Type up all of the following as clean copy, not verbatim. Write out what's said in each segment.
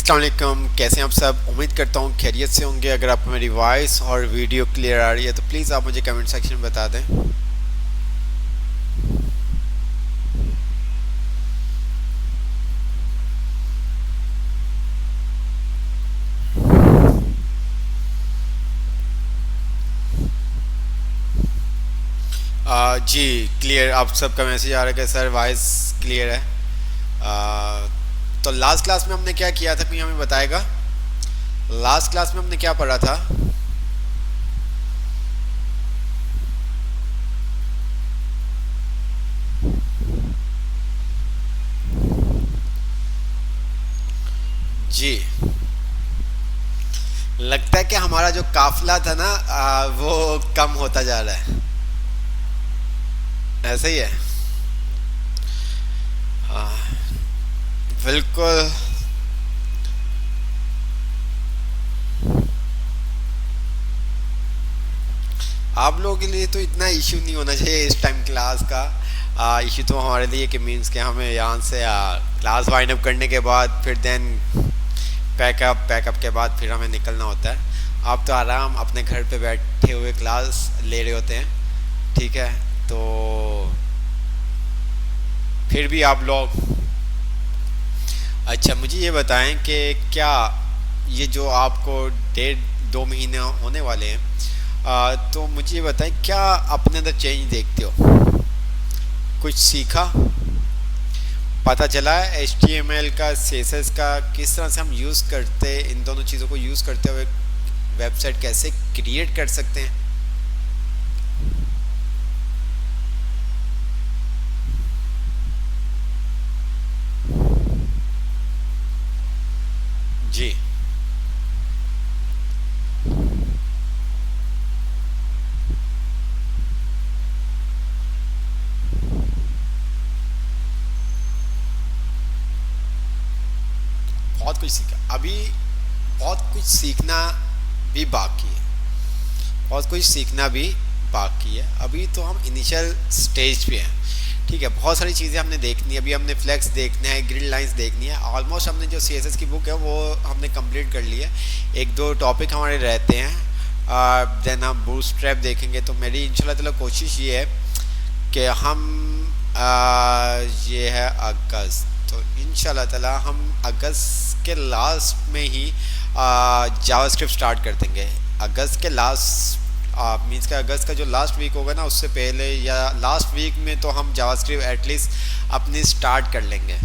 अस्सलाम वालेकुम, कैसे हैं आप सब। उम्मीद करता हूँ खैरियत से होंगे। अगर आपको मेरी वॉइस और वीडियो क्लियर आ रही है तो प्लीज़ आप मुझे कमेंट सेक्शन में बता दें। जी क्लियर, आप सबका मैसेज आ रहा है कि सर वॉइस क्लियर है। तो लास्ट क्लास में हमने क्या किया था, कोई हमें बताएगा। लास्ट क्लास में हमने क्या पढ़ा था। जी लगता है कि हमारा जो काफिला था ना, वो कम होता जा रहा है। ऐसा ही है। बिल्कुल। आप लोगों के लिए तो इतना इशू नहीं होना चाहिए इस टाइम क्लास का। इशू तो हमारे लिए कि मीन्स के हमें यहाँ से क्लास वाइंड अप करने के बाद फिर देन पैकअप के बाद फिर हमें निकलना होता है। आप तो आराम अपने घर पे बैठे हुए क्लास ले रहे होते हैं, ठीक है। तो फिर भी आप लोग, अच्छा मुझे ये बताएं कि क्या ये जो आपको 1.5-2 महीने होने वाले हैं, तो मुझे ये बताएं क्या अपने अंदर चेंज देखते हो, कुछ सीखा, पता चला है HTML का CSS का किस तरह से हम यूज़ करते, इन दोनों चीज़ों को यूज़ करते हुए वेबसाइट कैसे क्रिएट कर सकते हैं। जी बहुत कुछ सीखा, अभी बहुत कुछ सीखना भी बाकी है, बहुत कुछ सीखना भी बाकी है। अभी तो हम इनिशियल स्टेज पे हैं, ठीक है। बहुत सारी चीज़ें हमने देखनी है, अभी हमने फ्लेक्स देखना है, ग्रिड लाइंस देखनी है। ऑलमोस्ट हमने जो CSS की बुक है वो हमने कंप्लीट कर ली है। एक दो टॉपिक हमारे रहते हैं, देन हम बूटस्ट्रैप देखेंगे। तो मेरी इंशाल्लाह ताला कोशिश ये है कि हम ये है अगस्त, तो इंशाल्लाह ताला हम अगस्त के लास्ट में ही जावास्क्रिप्ट स्टार्ट कर देंगे। अगस्त के लास्ट मीन्स का अगस्त का जो लास्ट वीक होगा ना, उससे पहले या लास्ट वीक में तो हम जावास्क्रिप्ट एटलीस्ट अपनी स्टार्ट कर लेंगे।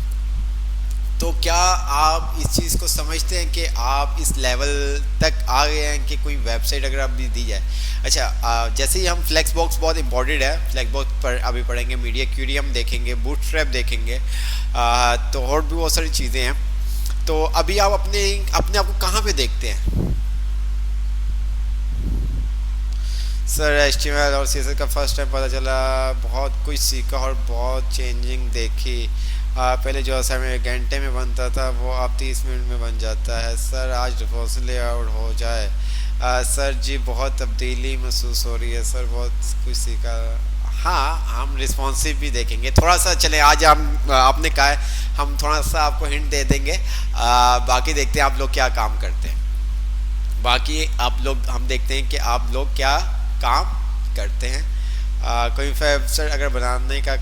तो क्या आप इस चीज़ को समझते हैं कि आप इस लेवल तक आ गए हैं कि कोई वेबसाइट अगर अभी दी जाए। अच्छा, जैसे ही हम फ्लेक्स बॉक्स बहुत इंपॉर्टेंट है, फ्लेक्स बॉक्स पर अभी पढ़ेंगे, मीडिया क्यूरी हम देखेंगे, बूटस्ट्रैप देखेंगे, तो और भी बहुत सारी चीज़ें हैं। तो अभी आप अपने अपने आप को कहाँ पे देखते हैं। सर HTML और CSS का फर्स्ट टाइम पता चला, बहुत कुछ सीखा और बहुत चेंजिंग देखी। पहले जो असाइनमेंट घंटे में बनता था वो अब 30 मिनट में बन जाता है। सर आज डिफॉल्ट लेआउट हो जाए। सर जी बहुत तब्दीली महसूस हो रही है सर, बहुत कुछ सीखा। हाँ, हम रिस्पॉन्सिव भी देखेंगे थोड़ा सा। चले आज हम आपने कहा है हम थोड़ा सा आपको हिंट दे देंगे, बाकी देखते हैं आप लोग क्या काम करते हैं। बाकी आप लोग, हम देखते हैं कि आप लोग क्या काम करते हैं। कोई वेबसाइट अगर बनाने का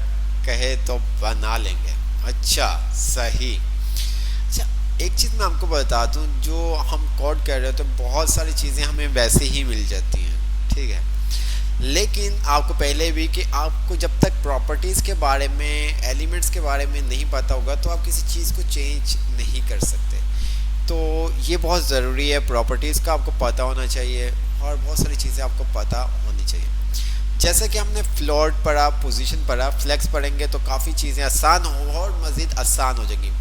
कहे तो बना लेंगे। अच्छा सही। अच्छा एक चीज़ मैं आपको बता दूं, जो हम कोड कर रहे हो तो बहुत सारी चीज़ें हमें वैसे ही मिल जाती हैं, ठीक है। लेकिन आपको पहले भी कि आपको जब तक प्रॉपर्टीज़ के बारे में, एलिमेंट्स के बारे में नहीं पता होगा तो आप किसी चीज़ को चेंज नहीं कर सकते। तो ये बहुत ज़रूरी है, प्रॉपर्टीज़ का आपको पता होना चाहिए और बहुत सारी चीज़ें आपको पता होनी चाहिए। जैसे कि हमने फ्लोट पढ़ा, पोजीशन पढ़ा, फ्लेक्स पढ़ेंगे तो काफ़ी चीज़ें आसान और मज़ीद आसान हो जाएंगी,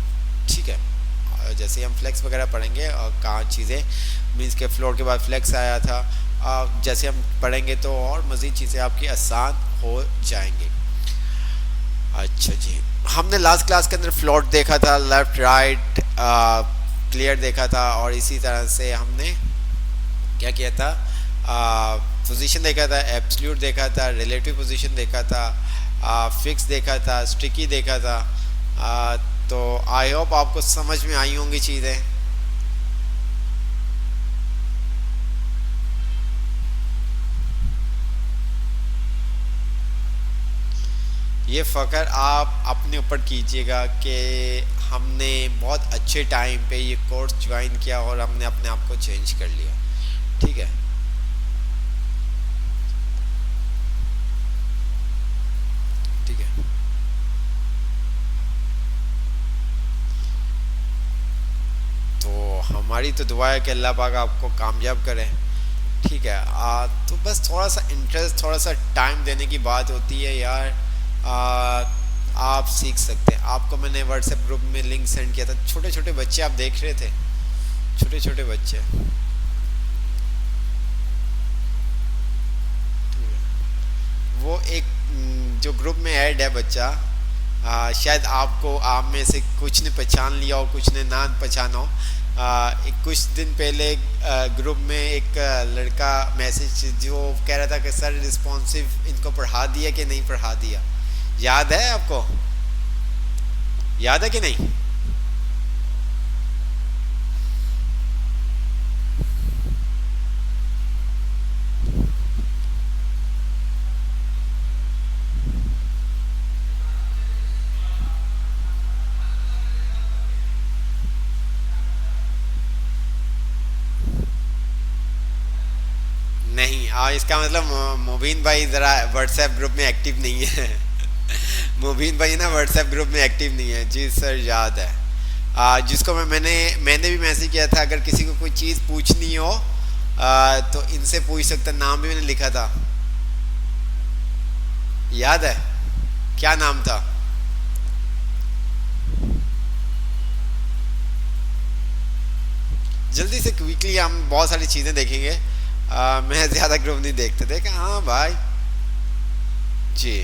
ठीक है। जैसे हम फ्लेक्स वगैरह पढ़ेंगे और कहाँ चीज़ें मीन्स के फ्लोट के बाद फ्लेक्स आया था, जैसे हम पढ़ेंगे तो और मज़ीद चीज़ें आपकी आसान हो जाएंगी। अच्छा जी, हमने लास्ट क्लास के अंदर फ्लोट देखा था, लेफ़्ट राइट क्लियर देखा था, और इसी तरह से हमने क्या किया था, पोजीशन देखा था, एब्सोल्यूट देखा था, रिलेटिव पोजीशन देखा था, फिक्स देखा था, स्टिकी देखा था। तो आई होप आपको समझ में आई होंगी चीज़ें। ये फ़क्र आप अपने ऊपर कीजिएगा कि हमने बहुत अच्छे टाइम पे ये कोर्स ज्वाइन किया और हमने अपने आप को चेंज कर लिया। ठीक है। ठीक है। तो हमारी तो दुआ है कि अल्लाह पाक आपको कामयाब करे। ठीक है। तो बस थोड़ा सा इंटरेस्ट, थोड़ा सा टाइम देने की बात होती है यार। आप सीख सकते हैं। आपको मैंने व्हाट्सएप ग्रुप में लिंक सेंड किया था, छोटे छोटे बच्चे आप देख रहे थे, छोटे छोटे बच्चे। वो एक जो ग्रुप में ऐड है बच्चा, शायद आपको, आप में से कुछ ने पहचान लिया हो, कुछ ने ना पहचाना हो। एक कुछ दिन पहले ग्रुप में एक लड़का मैसेज जो कह रहा था कि सर रिस्पॉन्सिव इनको पढ़ा दिया कि नहीं पढ़ा दिया, याद है आपको? याद है कि नहीं? नहीं, इसका मतलब मुबीन भाई ज़रा व्हाट्सएप ग्रुप में एक्टिव नहीं है। मुबीन भाई ना व्हाट्सएप ग्रुप में एक्टिव नहीं है। जी सर, याद है। जिसको मैंने भी मैसेज किया था, अगर किसी को कोई चीज़ पूछनी हो तो इनसे पूछ सकता। नाम भी मैंने लिखा था, याद है? क्या नाम था? जल्दी से क्विकली हम बहुत सारी चीज़ें देखेंगे। मैं ज़्यादा ग्रुप नहीं देखते थे। हाँ भाई। जी।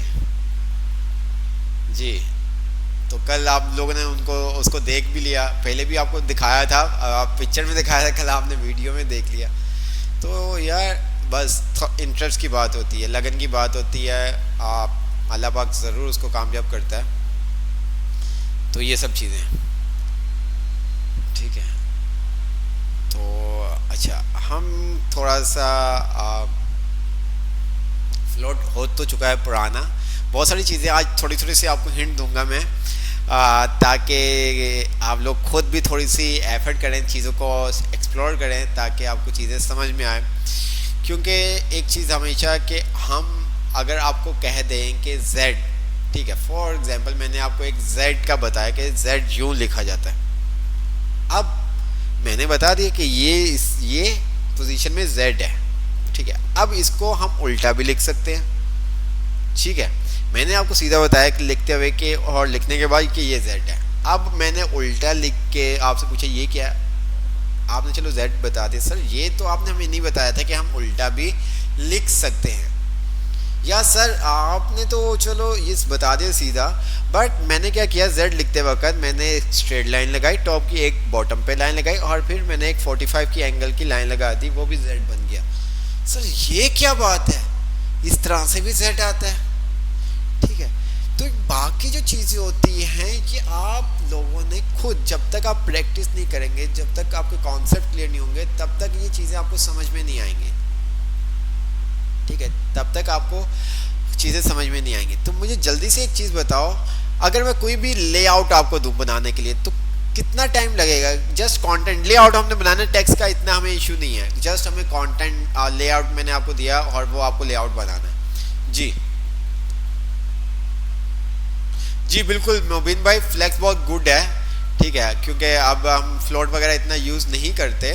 जी। तो कल आप लोगों ने उनको उसको देख भी लिया, पहले भी आपको दिखाया था, पिक्चर में दिखाया था, कल आपने वीडियो में देख लिया। तो यार बस इंटरेस्ट की बात होती है, लगन की बात होती है। आप, अल्लाह पाक ज़रूर उसको कामयाब करता है। तो ये सब चीज़ें। ठीक है। तो अच्छा, हम थोड़ा सा फ्लोट हो तो चुका है पुराना, बहुत सारी चीज़ें आज थोड़ी थोड़ी सी आपको हिंट दूंगा मैं, ताकि आप लोग खुद भी थोड़ी सी एफर्ट करें, चीज़ों को एक्सप्लोर करें, ताकि आपको चीज़ें समझ में आए। क्योंकि एक चीज़ हमेशा कि हम अगर आपको कह दें कि Z, ठीक है, फॉर एग्जांपल मैंने आपको एक Z का बताया कि Z यूँ लिखा जाता है। अब मैंने बता दिया कि ये पोजीशन में Z है। ठीक है। अब इसको हम उल्टा भी लिख सकते हैं। ठीक है। मैंने आपको सीधा बताया कि लिखते हुए कि और लिखने के बाद कि ये Z है। अब मैंने उल्टा लिख के आपसे पूछा ये क्या है, आपने चलो Z बता दिया। सर ये तो आपने हमें नहीं बताया था कि हम उल्टा भी लिख सकते हैं। या सर आपने तो चलो ये बता दिया सीधा, बट मैंने क्या किया, Z लिखते वक्त मैंने एक स्ट्रेट लाइन लगाई, टॉप की एक बॉटम पे लाइन लगाई, और फिर मैंने एक 45 की एंगल की लाइन लगा दी, वो भी Z बन गया। सर ये क्या बात है, इस तरह से भी Z आता है। ठीक है। तो बाकी जो चीज़ें होती हैं कि आप लोगों ने खुद, जब तक आप प्रैक्टिस नहीं करेंगे, जब तक आपके कॉन्सेप्ट क्लियर नहीं होंगे, तब तक ये चीज़ें आपको समझ में नहीं आएंगी। ठीक है। तब तक आपको चीज़ें समझ में नहीं आएंगी। तो मुझे जल्दी से एक चीज़ बताओ, अगर मैं कोई भी लेआउट आपको दूँ बनाने के लिए, तो कितना टाइम लगेगा? जस्ट कंटेंट लेआउट हमने बनाना, टेक्स्ट का इतना हमें इशू नहीं है, जस्ट हमें कंटेंट लेआउट मैंने आपको दिया और वो आपको लेआउट बनाना है। जी जी बिल्कुल मोबिन भाई, फ्लेक्स बहुत गुड है। ठीक है। क्योंकि अब हम फ्लोट वगैरह इतना यूज़ नहीं करते।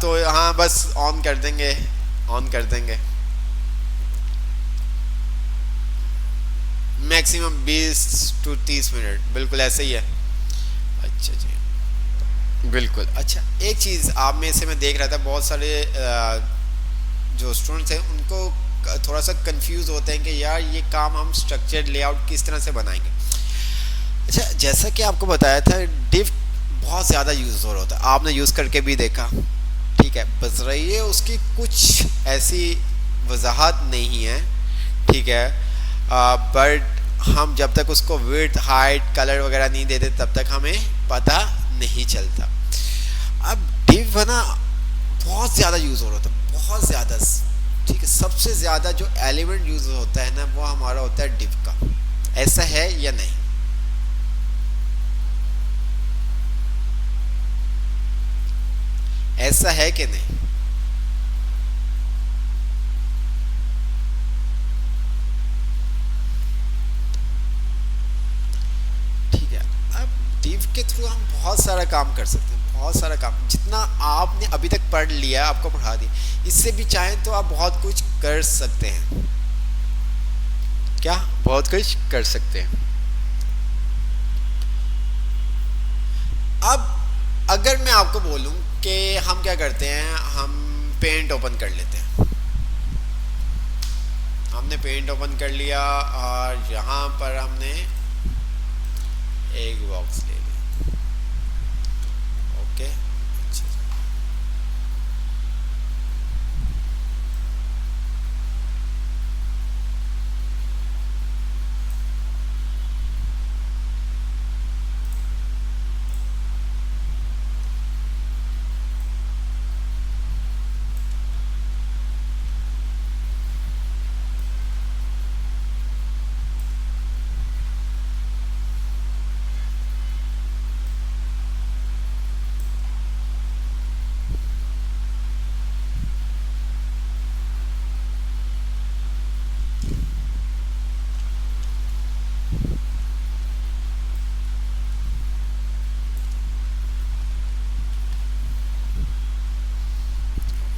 तो हाँ बस ऑन कर देंगे, ऑन कर देंगे। मैक्सिमम 20 to 30 मिनट, बिल्कुल ऐसे ही है। अच्छा जी, बिल्कुल। अच्छा, एक चीज़ आप में से मैं देख रहा था, बहुत सारे जो स्टूडेंट्स हैं उनको थोड़ा सा कंफ्यूज होते हैं कि यार ये काम हम स्ट्रक्चर्ड लेआउट किस तरह से बनाएंगे। अच्छा, जैसा कि आपको बताया था, डिव बहुत ज़्यादा यूज़ हो रहा होता है, आपने यूज़ करके भी देखा। ठीक है। बस रही है उसकी कुछ ऐसी वजाहत नहीं है। ठीक है। बट हम जब तक उसको विड्थ, हाइट, कलर वगैरह नहीं देते, तब तक हमें पता नहीं चलता। अब डिव है ना, बहुत ज़्यादा यूज़ हो रहा था, बहुत ज़्यादा। ठीक है, सबसे ज्यादा जो एलिमेंट यूज होता है ना वो हमारा होता है div का। ऐसा है या नहीं? ऐसा है कि नहीं? ठीक है। अब div के थ्रू हम बहुत सारा काम कर सकते हैं, बहुत सारा काम, जितना आपने अभी तक पढ़ लिया आपको पढ़ा दिया, इससे भी चाहें तो आप बहुत कुछ कर सकते हैं। क्या बहुत कुछ कर सकते हैं? अब अगर मैं आपको बोलूं कि हम क्या करते हैं, हम पेंट ओपन कर लेते हैं। हमने पेंट ओपन कर लिया और यहाँ पर हमने एक बॉक्स ले लिया। ओके, अच्छा।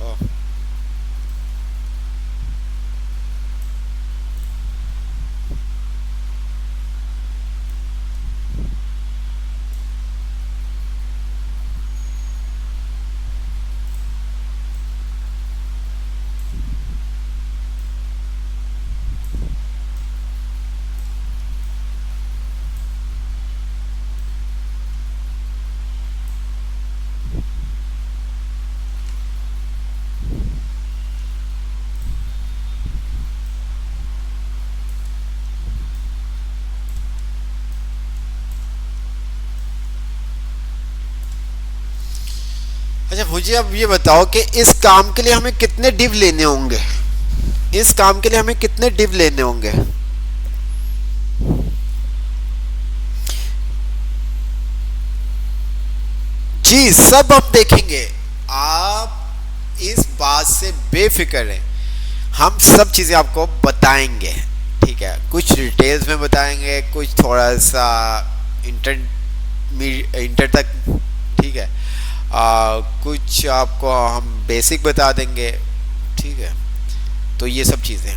ओ, अच्छा मुझे अब ये बताओ कि इस काम के लिए हमें कितने डिव लेने होंगे? इस काम के लिए हमें कितने डिव लेने होंगे? जी सब हम देखेंगे, आप इस बात से बेफिक्र हैं, हम सब चीजें आपको बताएंगे। ठीक है, कुछ डिटेल्स में बताएंगे, कुछ थोड़ा सा इंटर इंटर तक। ठीक है, कुछ आपको हम बेसिक बता देंगे। ठीक है, तो ये सब चीजें।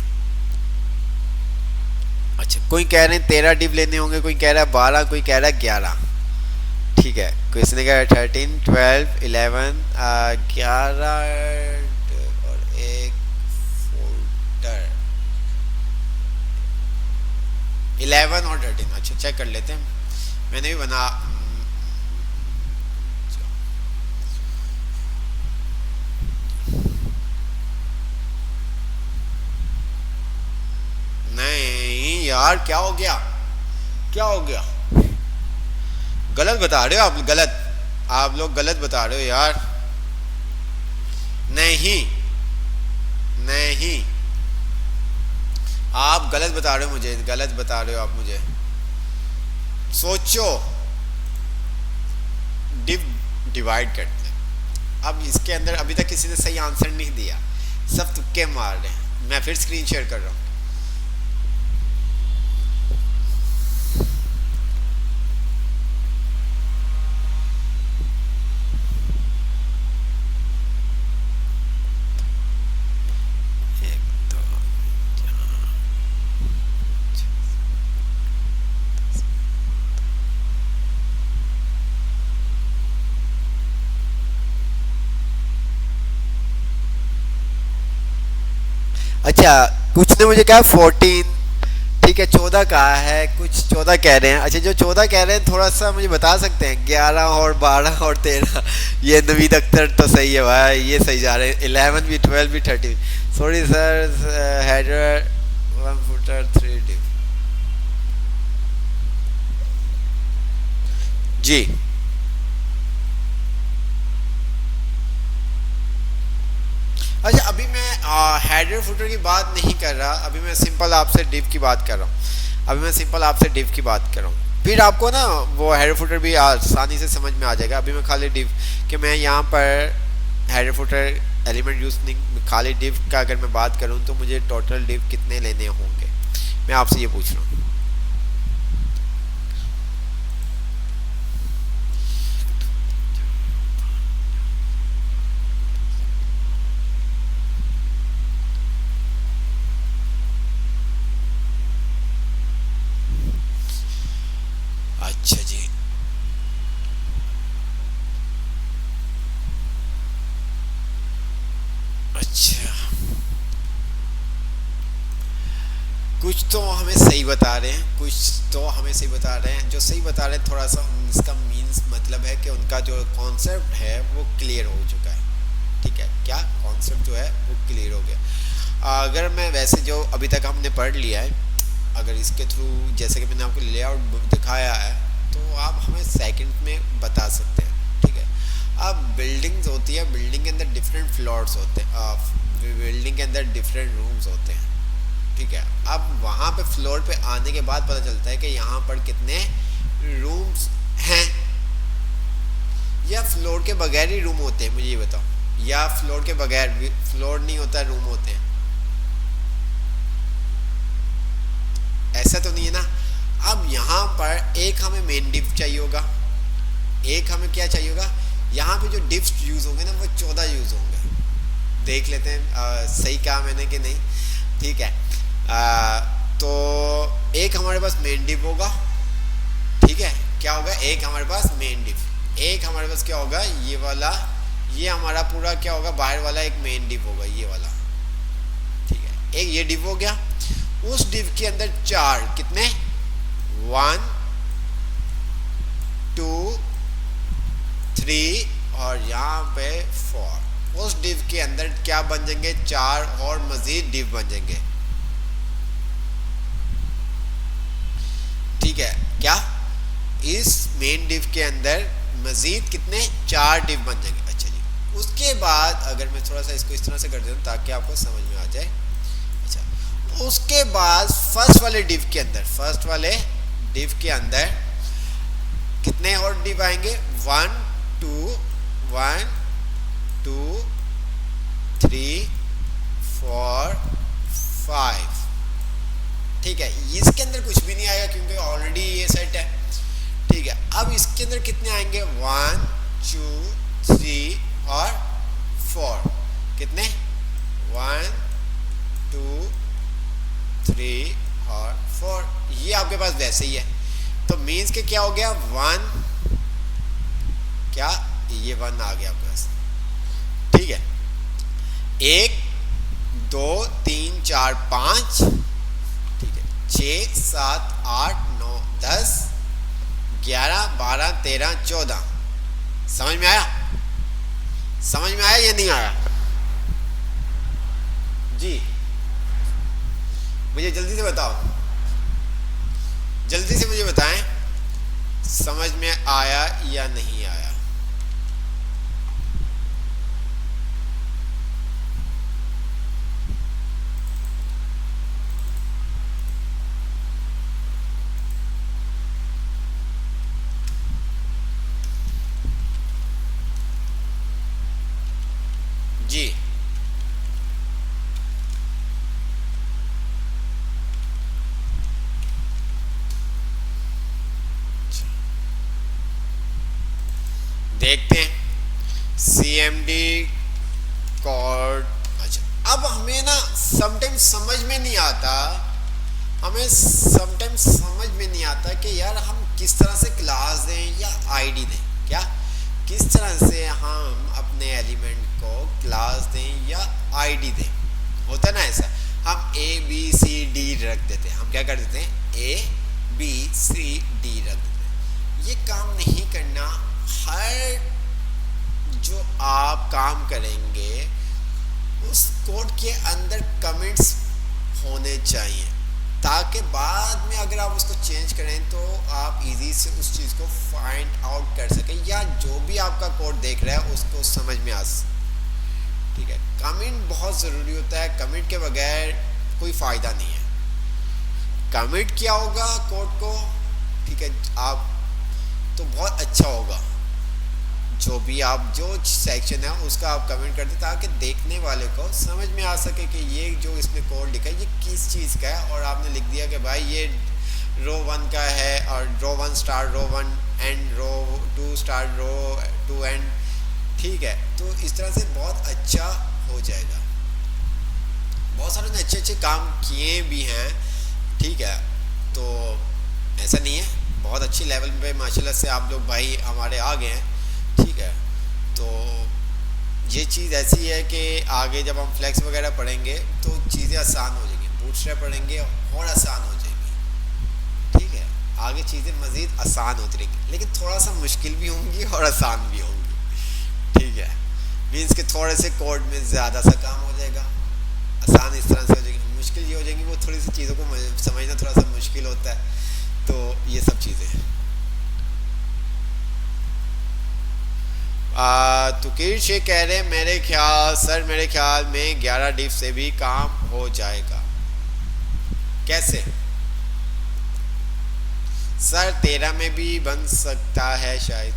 अच्छा, कोई कह रहे हैं 13 डिव लेने होंगे, कोई कह रहा है 12, कोई कह रहा है 11। ठीक है, किसी ने कहा 13, 12, 11, 11 और एक फोल्डर 11 और 13। अच्छा चेक कर लेते हैं, मैंने भी बना। नहीं यार, क्या हो गया? क्या हो गया? गलत बता रहे हो आप, गलत, आप लोग गलत बता रहे हो यार। नहीं नहीं, आप गलत बता रहे हो, मुझे गलत बता रहे हो आप मुझे। सोचो, डिवाइड करते हैं। अब इसके अंदर अभी तक किसी ने सही आंसर नहीं दिया, सब तुक्के मार रहे हैं। मैं फिर स्क्रीन शेयर कर रहा हूँ। अच्छा, कुछ ने मुझे कहा 14। ठीक है, 14 कहा है, कुछ 14 कह रहे हैं। अच्छा, जो 14 कह रहे हैं थोड़ा सा मुझे बता सकते हैं? 11 और 12 और 13, ये नवीद अख्तर तो सही है भाई, ये सही जा रहे हैं। 11 भी, 12 भी, 13। Sorry sir, header 1 footer 3 div. जी अच्छा, अभी मैं हेडर फुटर की बात नहीं कर रहा, अभी मैं सिंपल आपसे डिव की बात कर रहा हूँ। अभी मैं सिंपल आपसे डिव की बात कर रहा हूँ, फिर आपको ना वो हेडर फुटर भी आसानी से समझ में आ जाएगा। अभी मैं खाली डिव कि मैं यहाँ पर हेडर फुटर एलिमेंट यूज नहीं, खाली डिव का अगर मैं बात करूँ तो मुझे टोटल डिव कितने लेने होंगे, मैं आपसे ये पूछ रहा हूँ। अच्छा जी। अच्छा, कुछ तो हमें सही बता रहे हैं, कुछ तो हमें सही बता रहे हैं। जो सही बता रहे हैं थोड़ा सा इसका मीन्स मतलब है कि उनका जो कॉन्सेप्ट है वो क्लियर हो चुका है। ठीक है, क्या कॉन्सेप्ट जो है वो क्लियर हो गया। अगर मैं वैसे जो अभी तक हमने पढ़ लिया है, अगर इसके थ्रू जैसे कि मैंने आपको लेआउट दिखाया है तो आप हमें सेकंड में बता सकते हैं। ठीक है, अब बिल्डिंग्स होती है, बिल्डिंग के अंदर डिफरेंट फ्लोर्स होते हैं, बिल्डिंग के अंदर डिफरेंट रूम्स होते हैं। ठीक है, अब वहाँ पे फ्लोर पे आने के बाद पता चलता है कि यहाँ पर कितने रूम्स हैं, या फ्लोर के बगैर ही रूम होते हैं, मुझे ये बताओ, या फ्लोर के बगैर फ्लोर नहीं होता रूम होते हैं? ऐसा तो नहीं है ना। अब यहाँ पर एक हमें मेन डिव चाहिए होगा, एक हमें क्या चाहिए होगा, यहाँ पे जो डिव्स यूज होंगे ना वो 14 यूज होंगे। देख लेते हैं सही कहा मैंने कि नहीं। ठीक है, तो एक हमारे पास मेन डिव होगा। ठीक है, क्या होगा, एक हमारे पास मेन डिव, एक हमारे पास क्या होगा, ये वाला, ये हमारा पूरा क्या होगा, बाहर वाला एक मेन डिव होगा, ये वाला। ठीक है, एक ये डिव हो गया। उस डिव के अंदर चार, कितने, 1 2 3 और यहाँ पे 4। उस डिव के अंदर क्या बन जाएंगे, चार और मजीद डिव बन जाएंगे। ठीक है, क्या इस मेन डिव के अंदर मजीद कितने, 4 डिव बन जाएंगे। अच्छा जी, उसके बाद अगर मैं थोड़ा सा इसको इस तरह से कर देता हूँ ताकि आपको समझ में आ जाए। अच्छा, उसके बाद फर्स्ट वाले डिव के अंदर, फर्स्ट वाले डिव के अंदर कितने और डिव आएंगे, 1 2 1 2 3 4 5। ठीक है, इसके अंदर कुछ भी नहीं आएगा क्योंकि ऑलरेडी ये सेट है। ठीक है, अब इसके अंदर कितने आएंगे, 1 2 3 और 4। कितने, 1 2 3 और 4। ये आपके पास वैसे ही है, तो मीन्स के क्या हो गया, 1, क्या ये 1 आ गया आपके पास। ठीक है, 1 2 3 4 5, ठीक है, 6 7 8 9 10 11 12 13 14। समझ में आया, समझ में आया या नहीं आया जी? मुझे जल्दी से बताओ, जल्दी से मुझे बताएं, समझ में आया या नहीं आया? जी, देखते हैं CMD कोड। अच्छा, अब हमें ना समटाइम्स समझ में नहीं आता, हमें समटाइम्स समझ में नहीं आता कि यार हम किस तरह से क्लास दें या आईडी दें, क्या किस तरह से हम अपने एलिमेंट को क्लास दें या आईडी दें। होता ना ऐसा, हम ABCD रख देते हैं, हम क्या कर देते हैं, ABCD रख देते हैं। ये काम नहीं करना। हर जो आप काम करेंगे उस कोड के अंदर कमेंट्स होने चाहिए, ताकि बाद में अगर आप उसको चेंज करें तो आप इजी से उस चीज़ को फाइंड आउट कर सकें, या जो भी आपका कोड देख रहा है उसको समझ में आ। ठीक है, कमिट बहुत ज़रूरी होता है, कमिट के बगैर कोई फ़ायदा नहीं है। कमिट किया होगा कोड को, ठीक है, आप तो बहुत अच्छा होगा। जो भी आप जो सेक्शन है उसका आप कमेंट कर दें ताकि देखने वाले को समझ में आ सके कि ये जो इसने कोड लिखा है ये किस चीज़ का है। और आपने लिख दिया कि भाई ये रो 1 का है और row 1 star row 1 and row 2 star row 2 and, ठीक है। तो इस तरह से बहुत अच्छा हो जाएगा। बहुत सारे ने अच्छे अच्छे काम किए भी हैं, ठीक है। तो ऐसा नहीं है, बहुत अच्छी लेवल पे माशाल्लाह से आप लोग भाई हमारे आ गए हैं, ठीक है। तो ये चीज़ ऐसी है कि आगे जब हम फ्लेक्स वगैरह पढ़ेंगे तो चीज़ें आसान हो जाएंगी, बूटस्ट्रैप पढ़ेंगे और आसान हो जाएंगी, ठीक है। आगे चीज़ें मज़ीद आसान होती रहेंगी, लेकिन थोड़ा सा मुश्किल भी होंगी और आसान भी होंगी, ठीक है। मीन्स कि थोड़े से कोड में ज़्यादा सा काम हो जाएगा, आसान इस तरह से हो जाएगी। मुश्किल ये हो जाएंगी वो थोड़ी सी चीज़ों को समझना थोड़ा सा मुश्किल होता है। तो ये सब चीज़ें तुकीर शेख कह रहे हैं मेरे ख्याल में 11 डिफ से भी काम हो जाएगा। कैसे सर? 13 में भी बन सकता है शायद।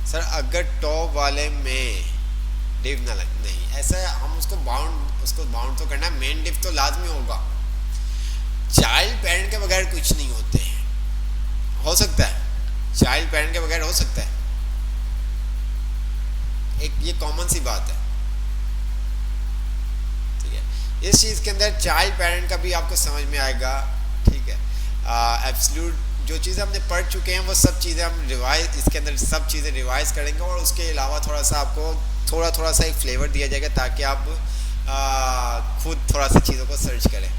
सर अगर टॉप वाले में डिव ना लग, नहीं ऐसा है, हम उसको बाउंड तो करना है। मेन डिव तो लाजमी होगा। चाइल्ड पेरेंट के बगैर कुछ नहीं होते हैं। हो सकता है चाइल्ड पेरेंट के बगैर हो सकता है, एक ये कॉमन सी बात है, ठीक है। इस चीज़ के अंदर चाइल्ड पेरेंट का भी आपको समझ में आएगा, ठीक है। एब्सोल्यूट जो चीज़ें हमने पढ़ चुके हैं वो सब चीज़ें हम रिवाइज, इसके अंदर सब चीज़ें रिवाइज करेंगे और उसके अलावा थोड़ा सा आपको थोड़ा सा एक फ्लेवर दिया जाएगा ताकि आप खुद थोड़ा सा चीज़ों को सर्च करें,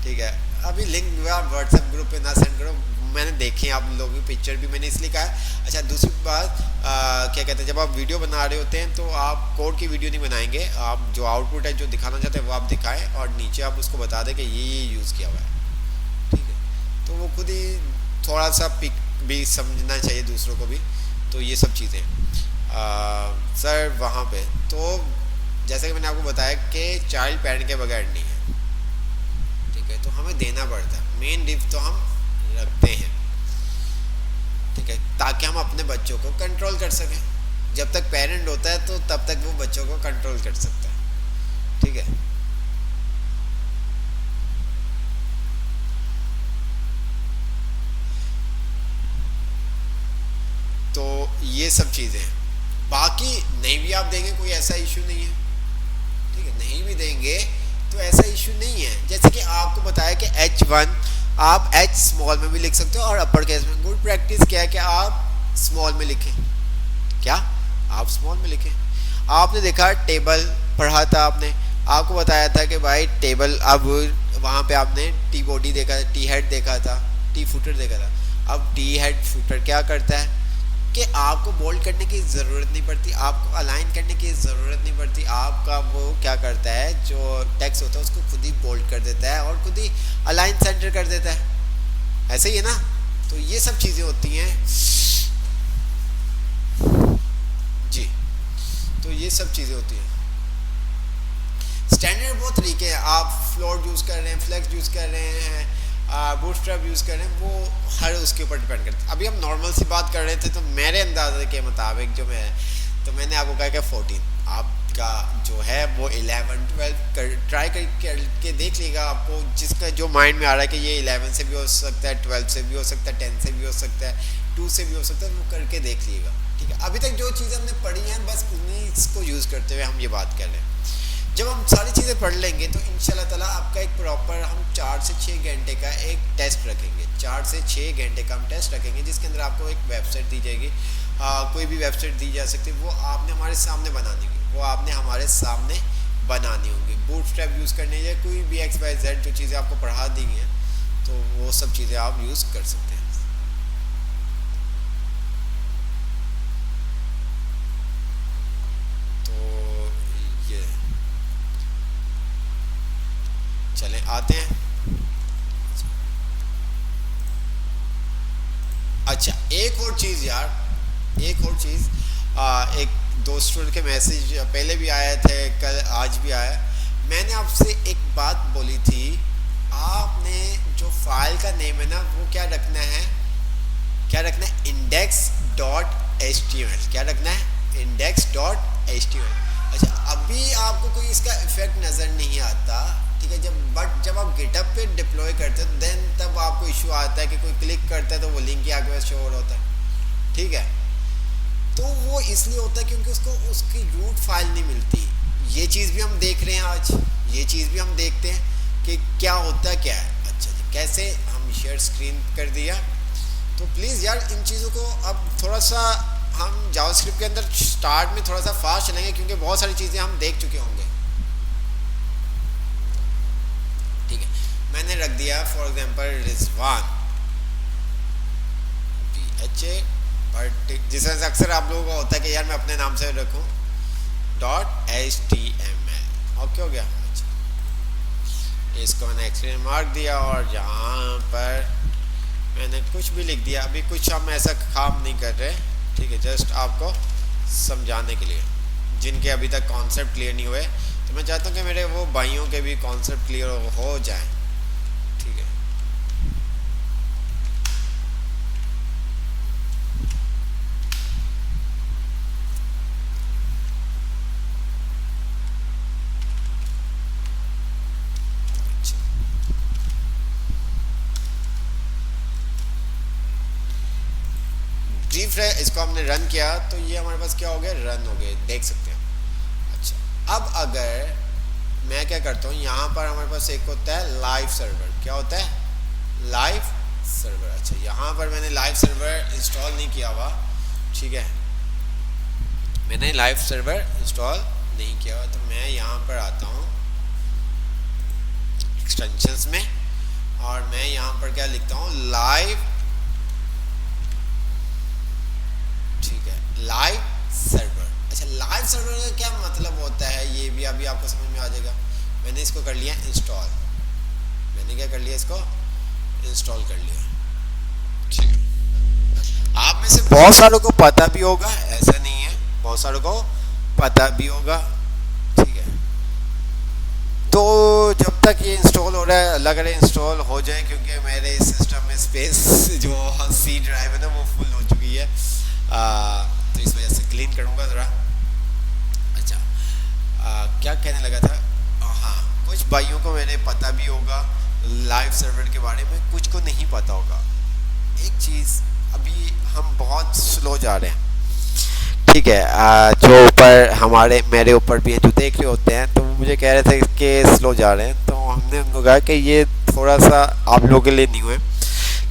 ठीक है। अभी लिंक आप व्हाट्सएप ग्रुप पे ना सेंड करो, मैंने देखे आप लोग भी पिक्चर भी मैंने इसलिए कहा है। अच्छा दूसरी बात क्या कहते हैं, जब आप वीडियो बना रहे होते हैं तो आप कोड की वीडियो नहीं बनाएंगे, आप जो आउटपुट है जो दिखाना चाहते हैं वो आप दिखाएं और नीचे आप उसको बता दें कि ये यूज़ किया हुआ है, ठीक है। तो वो खुद ही थोड़ा सा पिक भी समझना चाहिए दूसरों को भी। तो ये सब चीज़ें सर वहाँ पे तो जैसे कि मैंने आपको बताया कि चाइल्ड पेरेंट के बगैर नहीं है, ठीक है। तो हमें देना पड़ता है, मेन डिव तो हम रखते हैं, ठीक है, ताकि हम अपने बच्चों को कंट्रोल कर सकें। जब तक पेरेंट होता है तो तब तक वो बच्चों को कंट्रोल कर सकता है, ठीक है। तो ये सब चीज़ें, बाकी नहीं भी आप देंगे कोई ऐसा इशू नहीं है, ठीक है। नहीं भी देंगे तो ऐसा इशू नहीं है। जैसे कि आपको बताया कि H1 आप H स्मॉल में भी लिख सकते हो और अपर केस में। गुड प्रैक्टिस क्या है कि आप स्मॉल में लिखें, क्या आप स्मॉल में लिखें। आपने देखा टेबल पढ़ा था, आपने आपको बताया था कि भाई टेबल, अब वहाँ पे आपने टी बॉडी देखा था, टी हेड देखा था, टी फुटर देखा था। अब टी हेड फुटर क्या करता है कि आपको बोल्ड करने की ज़रूरत नहीं पड़ती, आपको अलाइन करने की ज़रूरत नहीं पड़ती। आपका वो क्या करता है, जो टेक्स्ट होता है उसको खुद ही बोल्ड कर देता है और खुद ही अलाइन सेंटर कर देता है। ऐसे ही है ना। तो ये सब चीज़ें होती हैं जी। तो ये सब चीज़ें होती हैं। स्टैंडर्ड बहुत तरीके हैं, आप फ्लोट यूज़ कर रहे हैं, फ्लेक्स यूज़ कर रहे हैं, बूटस्ट्रैप यूज़ कर रहे हैं, वो हर उसके ऊपर डिपेंड करता है। अभी हम नॉर्मल सी बात कर रहे थे तो मेरे अंदाजे के मुताबिक जो मैंने आपको कहा कि 14 आपका जो है वो 11 12 ट्राई करके देख लीजिएगा। आपको जिसका जो माइंड में आ रहा है कि ये 11 से भी हो सकता है, 12 से भी हो सकता है, 10 से भी हो सकता है, 2 से भी हो सकता है, वो करके देख लीजिएगा, ठीक है। अभी तक जो चीज़ें हमने पढ़ी हैं बस उन्हीं को यूज़ करते हुए हम ये बात कर रहे हैं। जब हम सारी चीज़ें पढ़ लेंगे तो इंशाल्लाह ताला आपका एक प्रॉपर हम 4 से 6 घंटे का एक टेस्ट रखेंगे। 4 से 6 घंटे का हम टेस्ट रखेंगे जिसके अंदर आपको एक वेबसाइट दी जाएगी, कोई भी वेबसाइट दी जा सकती है, वो आपने हमारे सामने बनानी होगी, वो आपने हमारे सामने बनानी होगी। बूटस्ट्रैप यूज़ करने या कोई भी XYZ जो चीज़ें आपको पढ़ा दी हैं तो वो सब चीज़ें आप यूज़ कर सकते हैं। चले आते हैं। अच्छा एक और चीज़ यार, एक और चीज़, एक दोस्त स्टूडेंट के मैसेज पहले भी आए थे, कल आज भी आया। मैंने आपसे एक बात बोली थी, आपने जो फाइल का नेम है ना वो क्या रखना है, क्या रखना है, index dot H T M L. क्या रखना है, index dot H T M L. अच्छा, अभी आपको कोई इसका इफेक्ट नज़र नहीं आता, ठीक है, जब आप गिटअप पे डिप्लॉय करते हो देन तब आपको इशू आता है कि कोई क्लिक करता है तो वो लिंक ही आगे शो होता है, ठीक है। तो वो इसलिए होता है क्योंकि उसको उसकी रूट फाइल नहीं मिलती। ये चीज़ भी हम देख रहे हैं आज, ये चीज़ भी हम देखते हैं कि क्या होता क्या है। अच्छा जी, कैसे हम शेयर स्क्रीन कर दिया। तो प्लीज़ यार इन चीज़ों को अब थोड़ा सा हम जावास्क्रिप्ट के अंदर स्टार्ट में थोड़ा सा फास्ट चलेंगे क्योंकि बहुत सारी चीज़ें हम देख चुके होंगे, ठीक है। मैंने रख दिया for example Rizwan PHA, but जिस तरह से अक्सर आप लोगों का होता है कि यार मैं अपने नाम से रखूं, डॉट HTML। ओके हो गया। अच्छा, इसको मैंने एक्सप्लेन मार्क दिया और यहाँ पर मैंने कुछ भी लिख दिया। अभी कुछ हम ऐसा काम नहीं कर रहे, ठीक है, जस्ट आपको समझाने के लिए जिनके अभी तक कॉन्सेप्ट क्लियर नहीं हुए। तो मैं चाहता हूँ कि मेरे वो भाइयों के भी कॉन्सेप्ट क्लियर हो जाए, ठीक है। ब्रीफ है, इसको हमने रन किया तो ये हमारे पास क्या हो गया, रन हो गए, देख सकते हैं। अच्छा, अब अगर मैं क्या करता हूँ, यहाँ पर हमारे पास एक होता है लाइव सर्वर। क्या होता है, लाइव सर्वर। अच्छा, यहाँ पर मैंने लाइव सर्वर इंस्टॉल नहीं किया हुआ, ठीक है, मैंने लाइव सर्वर इंस्टॉल नहीं किया हुआ। तो मैं यहाँ पर आता हूँ एक्सटेंशंस में और मैं यहाँ पर क्या लिखता हूँ, लाइव, ठीक है, लाइव सर्वर। अच्छा, लाइव सर्वर का क्या मतलब होता है ये भी अभी आपको समझ में आ जाएगा। मैंने इसको कर लिया इंस्टॉल, मैंने क्या कर लिया, इसको इंस्टॉल कर लिया, ठीक है। आप में से बहुत सारों को पता भी होगा, ऐसा नहीं है, बहुत सारों को पता भी होगा, ठीक है। तो जब तक ये इंस्टॉल हो रहा है, अल्लाह करे इंस्टॉल हो जाए, क्योंकि मेरे सिस्टम में स्पेस जो C ड्राइव है ना वो फुल हो चुकी है, तो इस वजह से क्लीन करूँगा ज़रा। अच्छा, क्या कहने लगा था, हाँ, कुछ भाइयों को मैंने पता भी होगा लाइव सर्वर के बारे में, कुछ को नहीं पता होगा। एक चीज़, अभी हम बहुत स्लो जा रहे हैं, ठीक है, जो ऊपर हमारे मेरे ऊपर भी हैं जो देख रहे होते हैं, तो मुझे कह रहे थे कि स्लो जा रहे हैं, तो हमने उनको कहा कि ये थोड़ा सा आप लोगों के लिए न्यू है।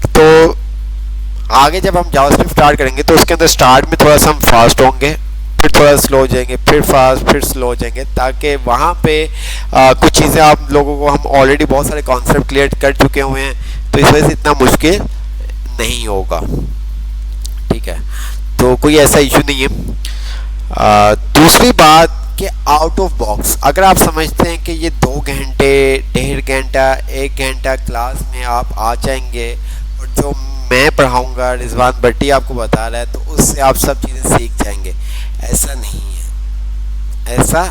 तो आगे जब हम जावास्क्रिप्ट स्टार्ट करेंगे तो उसके अंदर स्टार्ट में थोड़ा सा हम फास्ट होंगे, फिर थोड़ा स्लो हो जाएंगे, फिर फास्ट, फिर स्लो हो जाएंगे, ताकि वहाँ पे कुछ चीज़ें आप लोगों को, हम ऑलरेडी बहुत सारे कॉन्सेप्ट क्लियर कर चुके हुए हैं, तो इस वजह से इतना मुश्किल नहीं होगा, ठीक है। तो कोई ऐसा इशू नहीं है। दूसरी बात कि आउट ऑफ बॉक्स अगर आप समझते हैं कि ये 2 घंटे, 1.5 घंटा, 1 घंटा क्लास में आप आ जाएंगे और जो मैं पढ़ाऊँगा रिजवान भट्टी आपको बता रहा है तो उससे आप सब चीज़ें सीख जाएंगे, ऐसा नहीं है, ऐसा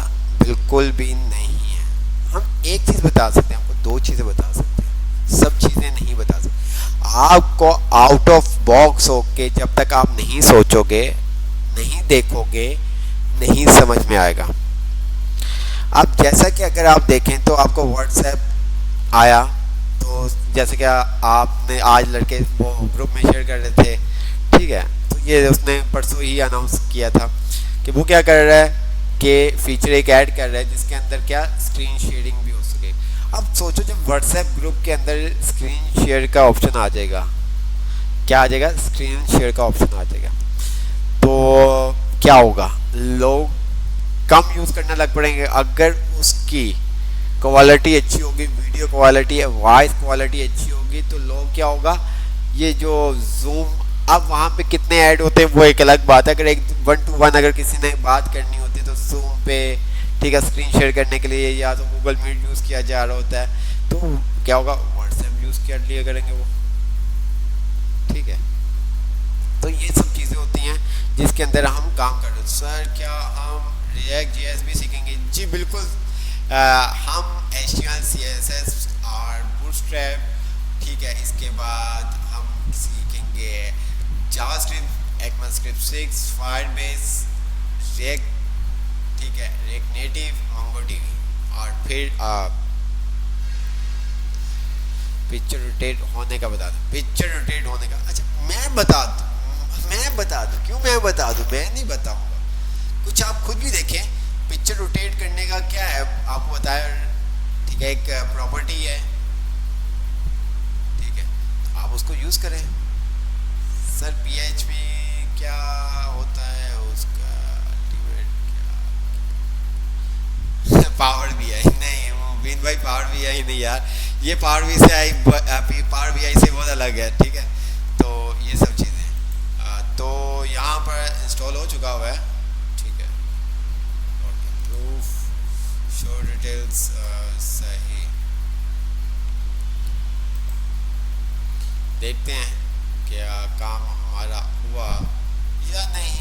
बिल्कुल भी नहीं है। हम एक चीज़ बता सकते हैं, आपको 2 चीज़ें बता सकते हैं, सब चीज़ें नहीं बता सकते। आपको आउट ऑफ बॉक्स होके जब तक आप नहीं सोचोगे, नहीं देखोगे, नहीं समझ में आएगा। अब जैसा कि अगर आप देखें तो आपको व्हाट्सएप आया, तो जैसे कि आपने आज लड़के वो ग्रुप में शेयर कर रहे थे, ठीक है, तो ये उसने परसों ही अनाउंस किया था कि वो क्या कर रहा है कि फीचर एक ऐड कर रहा है जिसके अंदर क्या स्क्रीन शेयरिंग भी हो सके। अब सोचो जब व्हाट्सएप ग्रुप के अंदर स्क्रीन शेयर का ऑप्शन आ जाएगा, क्या आ जाएगा, स्क्रीन शेयर का ऑप्शन आ जाएगा, तो क्या होगा, लोग कम यूज़ करना लग पड़ेंगे। अगर उसकी क्वालिटी अच्छी होगी, वीडियो क्वालिटी, वॉइस क्वालिटी अच्छी होगी, तो लोग क्या होगा, ये जो जूम, अब वहाँ पे कितने ऐड होते हैं वो एक अलग बात है, अगर एक 1 to 1 अगर किसी ने बात करनी होती है तो जूम पे, ठीक है, स्क्रीन शेयर करने के लिए या तो गूगल मीट यूज़ किया जा रहा होता है, तो क्या होगा, व्हाट्सएप यूज़ कर लिया करेंगे वो, ठीक है। तो ये सब चीज़ें होती हैं जिसके अंदर हम काम कर रहे हैं। सर क्या हम रिएक्ट जेएस भी सीखेंगे? जी बिल्कुल। हम HTML CSS और बूटस्ट्रैप, ठीक है, इसके बाद हम सीखेंगे जावास्क्रिप्ट, ECMAScript 6, फायरबेस, रिएक्ट, ठीक है, रिएक्ट नेटिव, MongoDB। और फिर पिक्चर रोटेट होने का बता दूं, पिक्चर रोटेट होने का, अच्छा मैं बता दूं क्यों मैं बता दूं? मैं नहीं बताऊंगा, कुछ आप खुद भी देखें। पिक्चर रोटेट करने का क्या है आपको बताया, ठीक है, एक प्रॉपर्टी है, ठीक है, तो आप उसको यूज करें। सर PHP क्या होता है उसका अल्टीमेट क्या? पावर BI नहीं, वो बीन भाई पावर BI नहीं यार, ये पावर BI से पावर BI से बहुत अलग है, ठीक है। तो ये सब चीज़ें तो यहाँ पर इंस्टॉल हो चुका हुआ है, ठीक है। और इम्प्रूव शो डिटेल्स, सही, देखते हैं क्या काम हमारा हुआ या नहीं।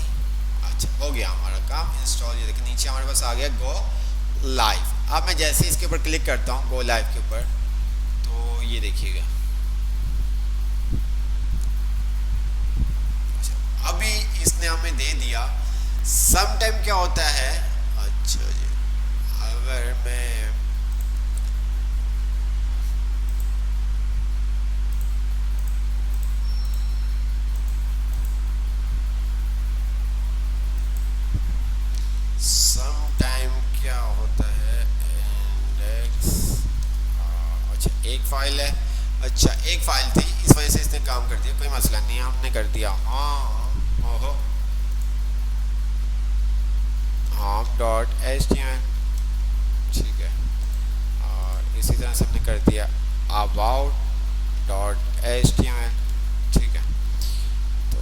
अच्छा हो गया हमारा काम इंस्टॉल, ये देखिए नीचे हमारे पास आ गया गो लाइव। अब मैं जैसे ही इसके ऊपर क्लिक करता हूँ गो लाइव के ऊपर, तो ये देखिएगा, अच्छा अभी इसने हमें दे दिया। सम टाइम क्या होता है, अच्छा जी, अगर मैं सम टाइम क्या होता है, इंडेक्स, अच्छा एक फाइल है, अच्छा एक फाइल थी, इस वजह से इसने काम कर दिया, कोई मसला नहीं, हमने कर दिया। हाँ, ओहो, HTML, ठीक है, और इसी तरह से हमने कर दिया about.html, ठीक है। तो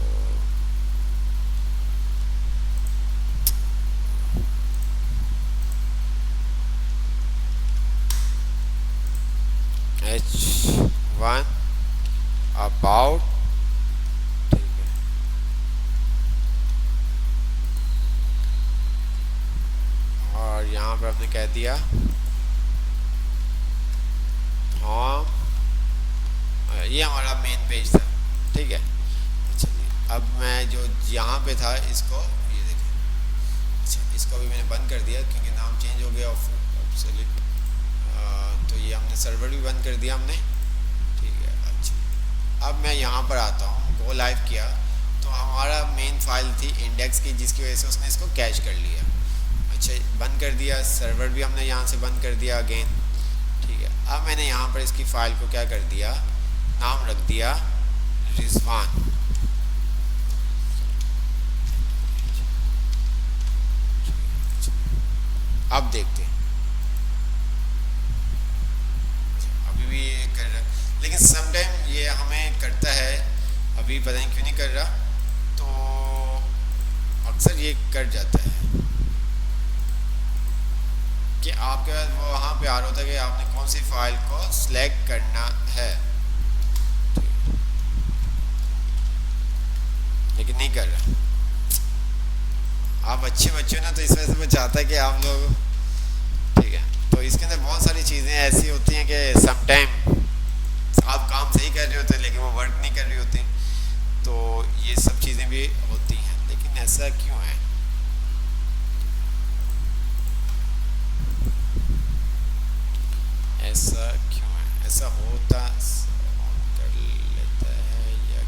H1 about, ठीक है, और यहाँ पर हमने कह दिया फॉर्म, ये हमारा मेन पेज था, ठीक है। अच्छा अब मैं जो यहाँ पे था इसको, ये देखें, अच्छा इसको भी मैंने बंद कर दिया क्योंकि नाम चेंज हो गया ऑब्सोल्यूट, तो ये हमने सर्वर भी बंद कर दिया हमने, ठीक है। अच्छा अब मैं यहाँ पर आता हूँ, गो लाइव किया, तो हमारा मेन फाइल थी इंडेक्स की, जिसकी वजह से उसने इसको कैच कर लिया। अच्छा बंद कर दिया, सर्वर भी हमने यहाँ से बंद कर दिया अगेन, ठीक है। अब मैंने यहाँ पर इसकी फ़ाइल को क्या कर दिया, नाम रख दिया रिजवान, अब देखते हैं, अभी भी ये कर रहा है, लेकिन समटाइम ये हमें करता है, अभी पता नहीं क्यों नहीं कर रहा, तो अक्सर ये कर जाता है कि आपके पास वो वहाँ पे आ रहा होता है कि आपने कौन सी फाइल को सिलेक्ट करना है, लेकिन नहीं कर रहा। आप अच्छे बच्चे हो ना, तो इस वजह से मैं चाहता है कि आप लोग, ठीक है, तो इसके अंदर बहुत सारी चीज़ें ऐसी होती हैं कि समटाइम आप काम सही कर रहे होते हैं लेकिन वो वर्क नहीं कर रही होती, तो ये सब चीज़ें भी होती हैं, लेकिन ऐसा क्यों है? ऐसा क्यों है? ऐसा होता कर लेता है या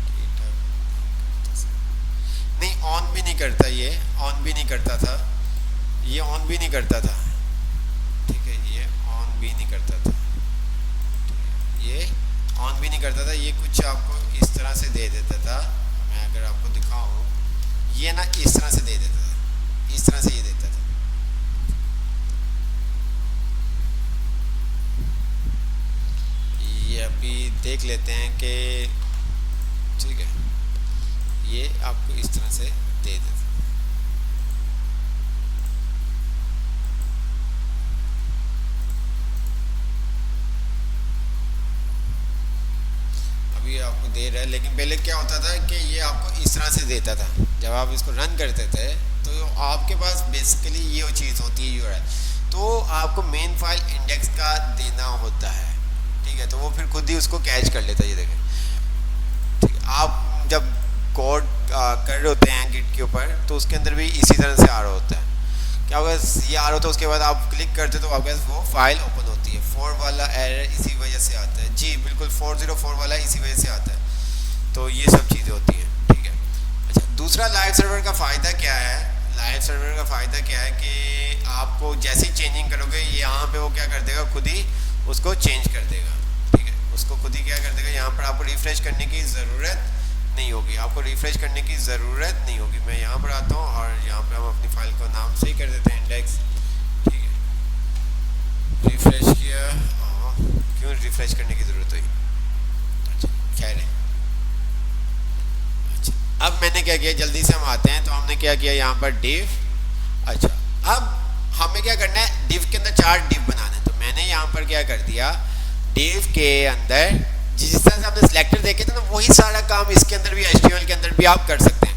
नहीं, ऑन भी नहीं करता, ये ऑन भी नहीं करता था, ये ऑन भी नहीं करता था, ठीक है, ये ऑन भी नहीं करता था, ये ऑन भी नहीं करता था, ये कुछ आपको इस तरह से दे देता था। मैं अगर आपको दिखाऊं, ये ना इस तरह से दे देता था, इस तरह से ये देता था, ये अभी देख लेते हैं कि, ठीक है, ये आपको इस तरह से दे देता था। अभी आपको दे रहा है, लेकिन पहले क्या होता था कि ये आपको इस तरह से देता था। जब आप इसको रन करते थे तो आपके पास बेसिकली ये वो चीज़ होती है यूआरएल, तो आपको मेन फाइल इंडेक्स का देना होता है, ठीक है। तो वो फिर खुद ही उसको कैच कर लेता है, ये देखें, ठीक है। आप जब कोड कर रहे होते हैं गिट के ऊपर तो उसके अंदर भी इसी तरह से आ रहा होता है। क्या होगा, ये आ रहा होता है, उसके बाद आप क्लिक करते तो आपके पास वो फाइल ओपन होती है। 4 वाला एरर इसी वजह से आता है जी, बिल्कुल 404 वाला इसी वजह से आता है। तो ये सब चीज़ें होती हैं, ठीक है। अच्छा, दूसरा लाइव सर्वर का फ़ायदा क्या है? लाइव सर्वर का फ़ायदा क्या है कि आपको जैसे ही चेंजिंग करोगे यहाँ पे वो क्या कर देगा, खुद ही उसको चेंज कर देगा, ठीक है। उसको खुद ही क्या कर देगा, यहाँ पर आपको रिफ्रेश करने की ज़रूरत नहीं होगी, आपको रिफ्रेश करने की ज़रूरत नहीं होगी। मैं यहाँ पर आता हूँ और यहाँ पर हम अपनी फाइल को नाम से ही कर देते हैं इंडेक्स, ठीक है। रिफ्रेश किया, हाँ, क्यों रिफ्रेश करने की ज़रूरत हुई? अच्छा, खैर है। अच्छा, अब मैंने क्या किया, जल्दी से हम आते हैं। तो हमने क्या किया यहाँ पर डिव। अच्छा, अब हमें क्या करना है, डिव के अंदर 4 डिव बनाना है। तो मैंने यहाँ पर क्या कर दिया, डिव के अंदर जिस तरह से आपने सिलेक्टर देखे थे ना, वही सारा काम इसके अंदर भी, HTML के अंदर भी आप कर सकते हैं।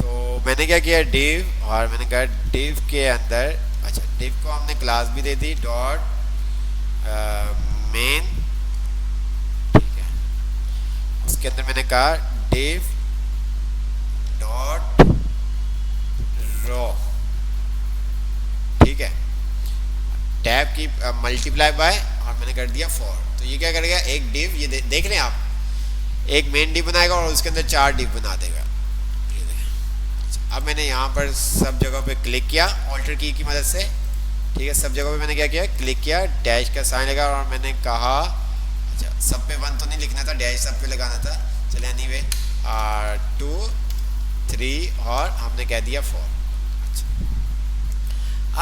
तो मैंने क्या किया, डिव, और मैंने कहा डिव के अंदर, अच्छा, डिव को हमने क्लास भी दे दी डॉट मेन, ठीक है। उसके अंदर मैंने कहा डिव डॉट रो, ठीक है। टैब की मल्टीप्लाई बाय, और मैंने कर दिया 4। तो ये क्या करेगा, एक डिव, ये देख रहे हैं आप, एक मेन डिव बनाएगा और उसके अंदर 4 डिव बना देगा। अब मैंने यहाँ पर सब जगह पे क्लिक किया ऑल्टर की मदद से, ठीक है। सब जगह पे मैंने क्या किया, क्लिक किया, डैश का साइन लगा और मैंने कहा, अच्छा, सब पे 1 तो नहीं लिखना था, डैश सब पे लगाना था। चले एनीवे, 2 3 और हमने कह दिया 4। अच्छा,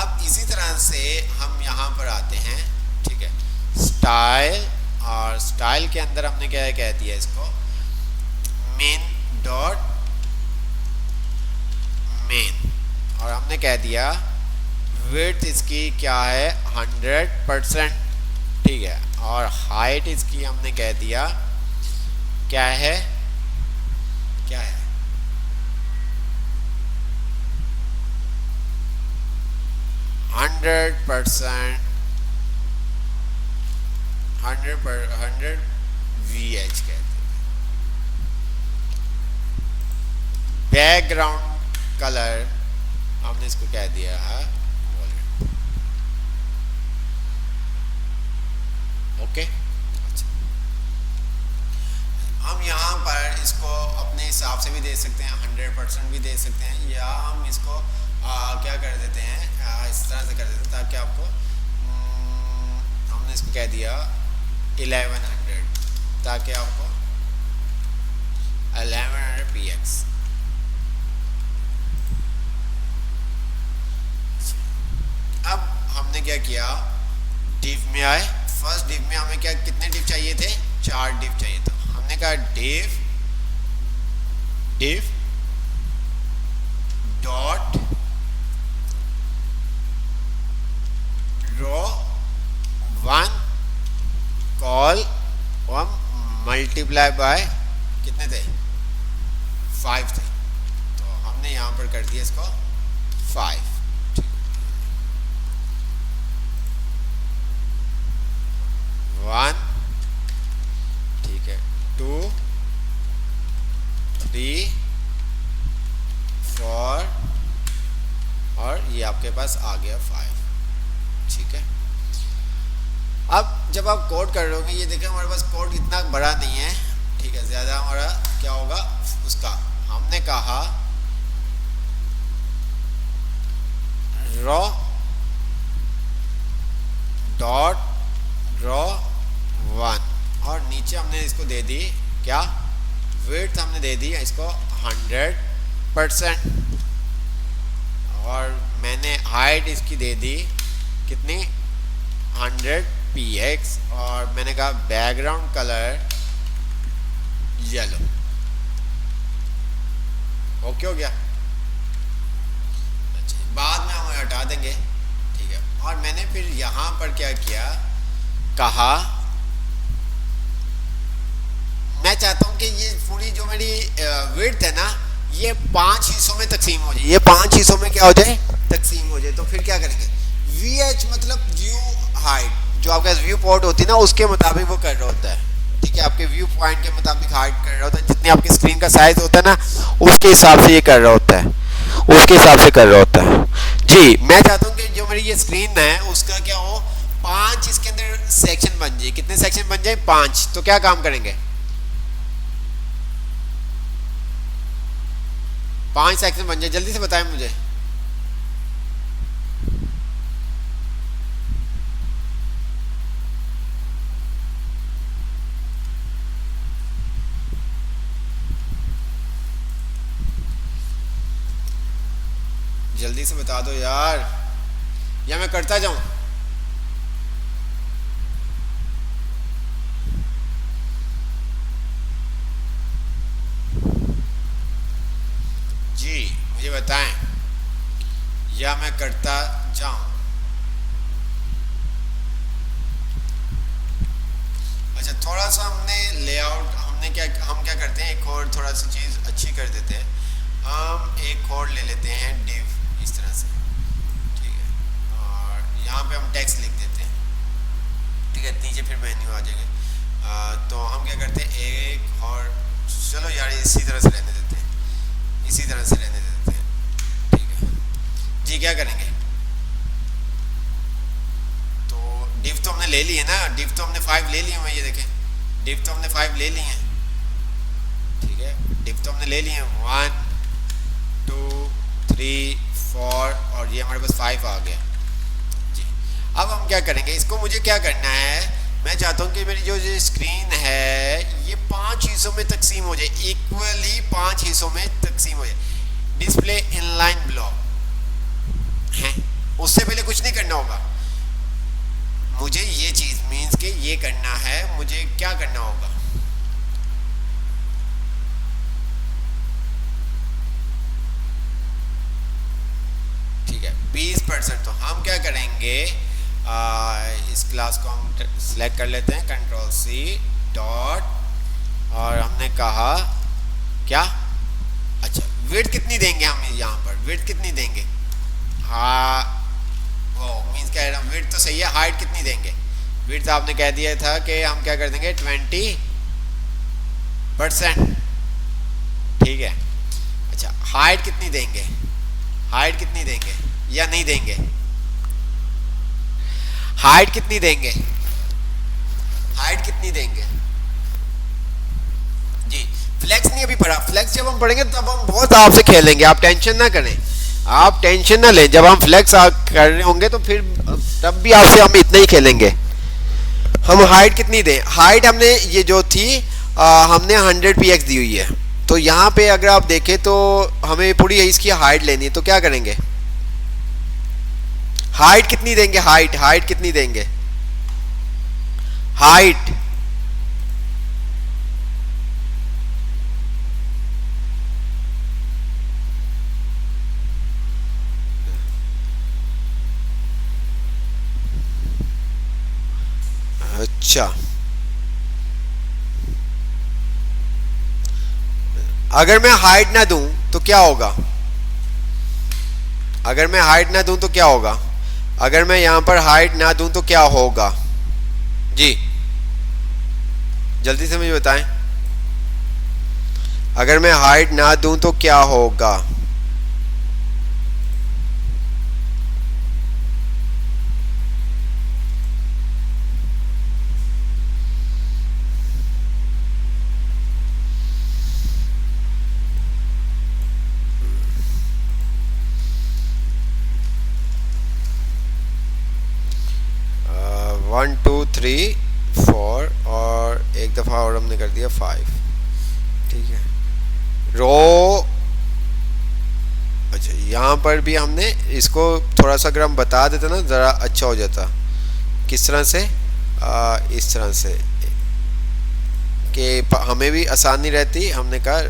अब इसी तरह से हम यहाँ पर आते हैं, ठीक है, स्टाइल, और स्टाइल के अंदर हमने क्या कह दिया, इसको मेन डॉट मेन, और हमने कह दिया विड्थ इसकी क्या है, 100%, ठीक है। और हाइट इसकी हमने कह दिया क्या है, क्या है, 100%, 100 VH कहते हैं। बैकग्राउंड कलर हमने इसको कह दिया है वॉलेट, ओके। अच्छा, हम यहाँ पर इसको अपने हिसाब से भी दे सकते हैं, 100% भी दे सकते हैं, या हम इसको क्या कर देते हैं, इस तरह से कर देते हैं ताकि आपको, हमने इसको कह दिया 1100, ताकि आपको 1100 px। अब हमने क्या किया, डिव में आए, फर्स्ट डिव में हमें क्या, कितने डिव चाहिए थे, 4 डिव चाहिए था। हमने कहा div div dot row 1 col और मल्टीप्लाई बाय, कितने थे, 5 थे। तो हमने यहाँ पर कर दिया इसको 5, 1, ठीक है, 2 3 4 और ये आपके पास आ गया 5, ठीक है। अब जब आप कोड कर रहे होंगे, ये देखें हमारे पास कोड इतना बड़ा नहीं है, ठीक है, ज़्यादा हमारा क्या होगा उसका, हमने कहा रॉ डॉट रॉ 1 और नीचे हमने इसको दे दी क्या, विड्थ हमने दे दी इसको 100%, और मैंने हाइट इसकी दे दी कितनी, 100px और मैंने कहा बैकग्राउंड कलर येलो। ओके हो गया। अच्छा, बाद में हम हटा देंगे, ठीक है। और मैंने फिर यहाँ पर क्या किया, कहा मैं चाहता हूँ कि ये पूरी जो मेरी विड्थ है ना, ये 5 हिस्सों में तकसीम हो जाए, ये 5 हिस्सों में क्या हो जाए, तकसीम हो जाए। तो फिर क्या करेंगे, VH मतलब व्यू हाइट, जो आपका व्यू पॉइंट होती है ना उसके मुताबिक वो कर रहा होता है, ठीक है। आपके व्यू पॉइंट के मुताबिक हाइट कर रहा होता है, जितनी आपकी स्क्रीन का साइज होता है ना उसके हिसाब से ये कर रहा होता है, उसके हिसाब से कर रहा होता है। जी, मैं चाहता हूँ कि जो मेरी ये स्क्रीन है उसका क्या हो, 5 इसके अंदर सेक्शन बन जाए। कितने सेक्शन बन जाए, 5। तो क्या काम करेंगे, 5 सेक्शन बन जाए। जल्दी से बताएं मुझे। जल्दी से बता दो यार, या मैं करता जाऊं। जी मुझे बताएं, या मैं करता जाऊं। अच्छा, थोड़ा सा हमने लेआउट, हम क्या करते हैं, एक और थोड़ा सी चीज़ अच्छी कर देते हैं। हम एक और ले लेते हैं डिव इस तरह से, ठीक है। और यहाँ पे हम टेक्स्ट लिख देते हैं, ठीक है। नीचे फिर मेन्यू आ जाएगा। तो हम क्या करते हैं, एक और, चलो यार इसी तरह से रहने देते हैं, इसी तरह से रहने देते हैं, ठीक है जी। क्या करेंगे, तो डिव तो हमने ले ली है ना, डिव तो हमने 5 ले लिए हैं, ये देखें, डिव तो हमने 5 ले लिए हैं, ठीक है। डिव तो हमने ले लिए हैं, 1 2 3 4 और ये हमारे पास 5 आ गया जी। अब हम क्या करेंगे, इसको मुझे क्या करना है, मैं चाहता हूँ कि मेरी जो स्क्रीन है ये 5 हिस्सों में तकसीम हो जाए, इक्वली 5 हिस्सों में तकसीम हो जाए। डिस्प्ले इनलाइन ब्लॉक है, उससे पहले कुछ नहीं करना होगा मुझे, ये चीज मीन्स के ये करना है, मुझे क्या करना होगा, ठीक है 20%। तो हम क्या करेंगे, इस क्लास को हम सिलेक्ट कर लेते हैं, Ctrl+C डॉट, और हमने कहा क्या, अच्छा विड्थ कितनी देंगे हम, यहाँ पर विड्थ कितनी देंगे, हाँ वो मीन्स कह रहा हूँ विड्थ तो सही है, हाइट कितनी देंगे, विड्थ आपने कह दिया था कि हम क्या कर देंगे 20%, ठीक है। अच्छा हाइट कितनी देंगे, हाइट कितनी देंगे या नहीं देंगे, हाइट कितनी देंगे, हाइट कितनी देंगे जी। फ्लेक्स नहीं अभी पढ़ा, फ्लेक्स जब हम पढ़ेंगे तब हम बहुत आपसे खेलेंगे, आप टेंशन ना करें, आप टेंशन ना लें। जब हम फ्लेक्स कर रहे होंगे तो फिर तब भी आपसे हम इतना ही खेलेंगे। हम हाइट कितनी दें, हाइट हमने ये जो थी हमने 100px दी हुई है, तो यहाँ पे अगर आप देखें तो हमें पूरी इसकी हाइट लेनी है, तो क्या करेंगे, हाइट कितनी देंगे, हाइट, हाइट कितनी देंगे, हाइट अच्छा, अगर मैं हाइट ना दूं तो क्या होगा, अगर मैं हाइट ना दूं तो क्या होगा, अगर मैं यहां पर हाइट ना दूं तो क्या होगा जी, जल्दी से मुझे बताएं। अगर मैं हाइट ना दूं तो क्या होगा, वन टू थ्री 4 और एक दफ़ा और हमने कर दिया 5, ठीक है। रो, अच्छा यहाँ पर भी हमने इसको थोड़ा सा अगर हम बता देते ना ज़रा अच्छा हो जाता किस तरह से, इस तरह से कि हमें भी आसानी रहती। हमने कहा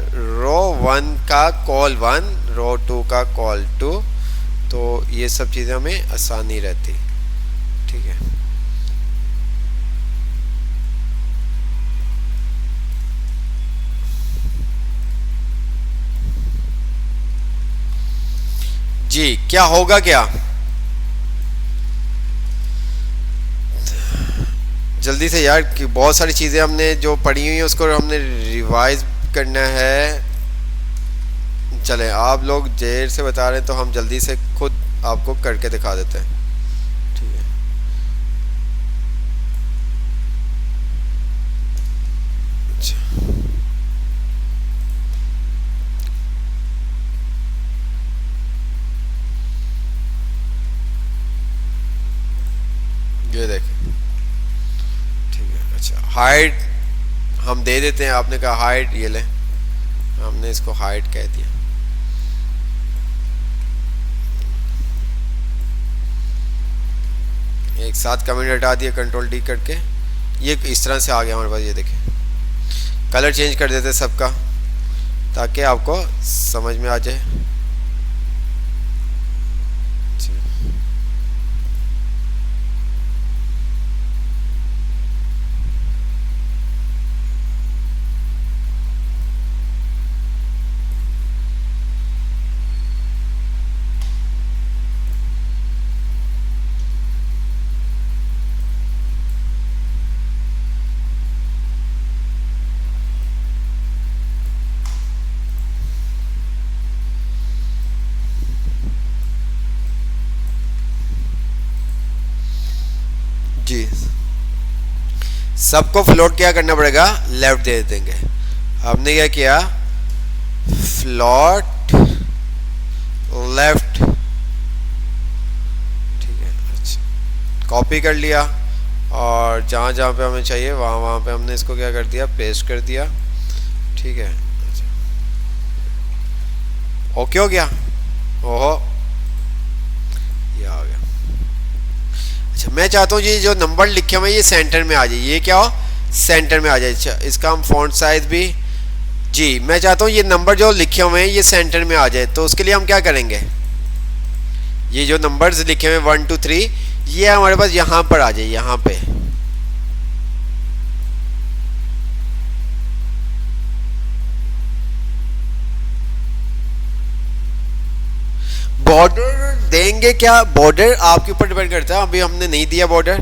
रो 1 का कॉल 1, रो 2 का कॉल 2, तो ये सब चीज़ें हमें आसानी रहती। ठीक है, जी क्या होगा क्या, जल्दी से यार कि बहुत सारी चीज़ें हमने जो पढ़ी हुई हैं उसको हमने रिवाइज करना है। चलें, आप लोग देर से बता रहे हैं तो हम जल्दी से खुद आपको करके दिखा देते हैं। ठीक है, अच्छा। ये देखें, ठीक है। अच्छा, हाइट हम दे देते हैं, आपने कहा हाइट, ये लें, हमने इसको हाइट कह दिया। एक साथ कमेंट हटा दिया कंट्रोल डी करके, ये इस तरह से आ गया हमारे पास। ये देखें, कलर चेंज कर देते सबका ताकि आपको समझ में आ जाए। जी, सबको फ्लोट क्या करना पड़ेगा, लेफ्ट दे देंगे। हमने क्या किया, फ्लोट लेफ्ट। ठीक है, अच्छा, कॉपी कर लिया और जहाँ जहाँ पे हमें चाहिए वहाँ वहाँ पे हमने इसको क्या कर दिया, पेस्ट कर दिया। ठीक है, अच्छा, ओके हो गया। ओहो, ये आ गया। अच्छा, मैं चाहता हूँ ये जो नंबर लिखे हुए ये सेंटर में आ जाए, ये क्या हो, सेंटर में आ जाए। अच्छा, इसका हम फॉन्ट साइज भी, जी मैं चाहता हूँ ये नंबर जो लिखे हुए हैं ये सेंटर में आ जाए। तो उसके लिए हम क्या करेंगे, ये जो नंबर्स लिखे हुए हैं 1 2 3, ये हमारे पास यहाँ पर आ जाए, यहाँ पे। बॉर्डर देंगे क्या, बॉर्डर आपके ऊपर डिपेंड करता है। अभी हमने नहीं दिया बॉर्डर।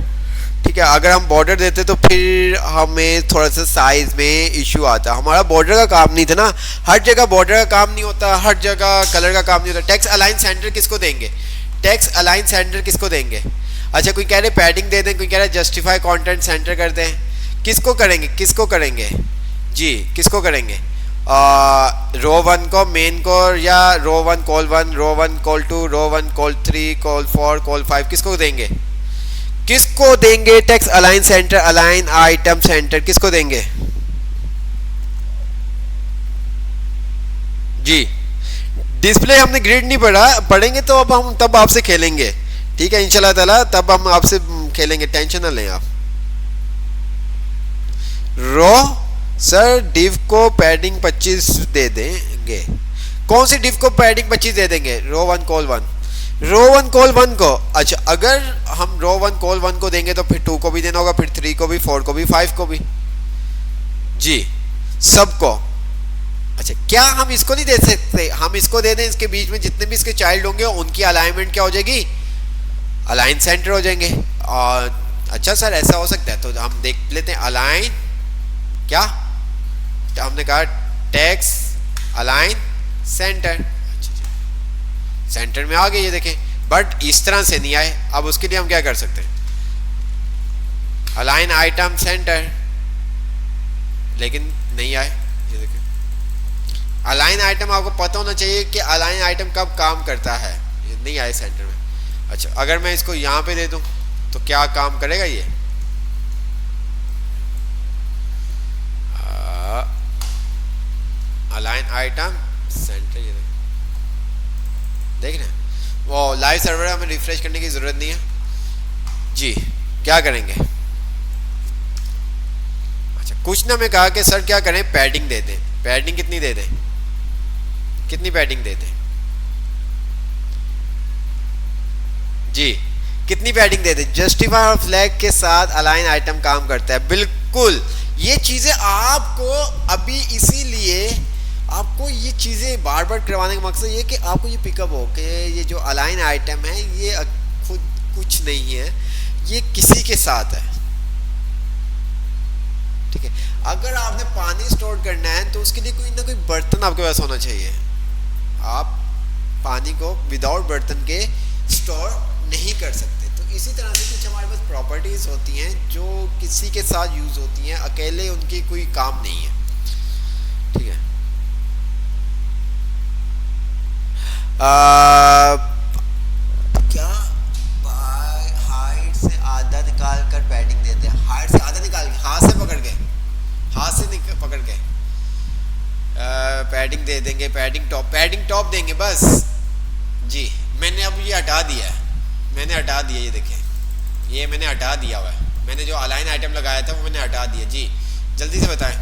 ठीक है, अगर हम बॉर्डर देते तो फिर हमें थोड़ा सा साइज में इशू आता। हमारा बॉर्डर का काम नहीं था ना, हर जगह बॉर्डर का काम नहीं होता, हर जगह कलर का काम नहीं होता। टेक्स्ट अलाइन सेंटर किसको देंगे, टेक्स्ट अलाइन सेंटर किसको देंगे। अच्छा, कोई कह रहे पैडिंग दे दें, कोई कह रहा है जस्टिफाई कंटेंट सेंटर कर दें। किसको करेंगे, किसको करेंगे जी, किसको करेंगे, रो 1 को, मेन को, या रो 1 कॉल 1, रो 1 कॉल 2, रो 1 कॉल 3, कॉल 4, कॉल 5, किसको देंगे, किसको देंगे। Text align centre, align item centre किसको देंगे जी। डिस्प्ले हमने ग्रिड नहीं पढ़ा, पढ़ेंगे तो अब हम तब आपसे खेलेंगे। ठीक है, इंशाल्लाह ताला तब हम आपसे खेलेंगे, टेंशन ना लें आप। रो सर डिव को पैडिंग 25 दे देंगे। कौन सी डिव को पैडिंग 25 दे देंगे, रो 1 कॉल 1, रो 1 कॉल 1 को। अच्छा, अगर हम रो 1 कॉल 1 को देंगे तो फिर 2 को भी देना होगा, फिर 3 को भी, 4 को भी, 5 को भी जी, सबको। अच्छा, क्या हम इसको नहीं दे सकते, हम इसको दे दें, इसके बीच में जितने भी इसके चाइल्ड होंगे उनकी अलाइनमेंट क्या हो जाएगी, अलाइन सेंटर हो जाएंगे। और अच्छा सर ऐसा हो सकता है, तो हम देख लेते हैं अलाइन क्या, तो हमने कहा टेक्स्ट अलाइन सेंटर। अच्छा जी, सेंटर में आ गए ये देखें, बट इस तरह से नहीं आए। अब उसके लिए हम क्या कर सकते हैं, अलाइन आइटम सेंटर, लेकिन नहीं आए। ये देखें, अलाइन आइटम आपको पता होना चाहिए कि अलाइन आइटम कब काम करता है, ये नहीं आए सेंटर में। अच्छा, अगर मैं इसको यहाँ पे दे दूं तो क्या काम करेगा ये, अलाइन आइटम सेंटर, ये देख रहे हैं। वो लाइव सर्वर है, हमें रिफ्रेश करने की ज़रूरत नहीं है जी। क्या करेंगे? अच्छा, कुछ ना, मैं कहा कि सर क्या करें, पैडिंग दे दें। पैडिंग कितनी दे दें? कितनी पैडिंग दे दें? जी, कितनी पैडिंग दे दें? जस्टिफाई और फ्लैग के साथ अलाइन आइटम काम करता है, बिल्कुल। ये चीजें आपको अभी इसीलिए आपको ये चीजें बार बार करवाने का मकसद ये कि आपको ये पिकअप हो कि ये जो अलाइन आइटम है ये खुद कुछ नहीं है, ये किसी के साथ है। ठीक है, अगर आपने पानी स्टोर करना है तो उसके लिए कोई ना कोई बर्तन आपके पास होना चाहिए। आप पानी को विदाउट बर्तन के स्टोर नहीं कर सकते। तो इसी तरह से कुछ हमारे पास प्रॉपर्टीज होती हैं जो किसी के साथ यूज होती हैं, अकेले उनकी कोई काम नहीं है। ठीक है, क्या हाइट से आधा निकाल कर पैडिंग देते हैं? हाइट से आधा निकाल के हाथ से पकड़ के, हाथ से पकड़ के पैडिंग दे देंगे। पैडिंग टॉप देंगे बस। जी, मैंने अब ये हटा दिया है, मैंने हटा दिया, ये देखें, ये मैंने हटा दिया हुआ है। मैंने जो अलाइन आइटम लगाया था वो मैंने हटा दिया। जी, जल्दी से बताएं,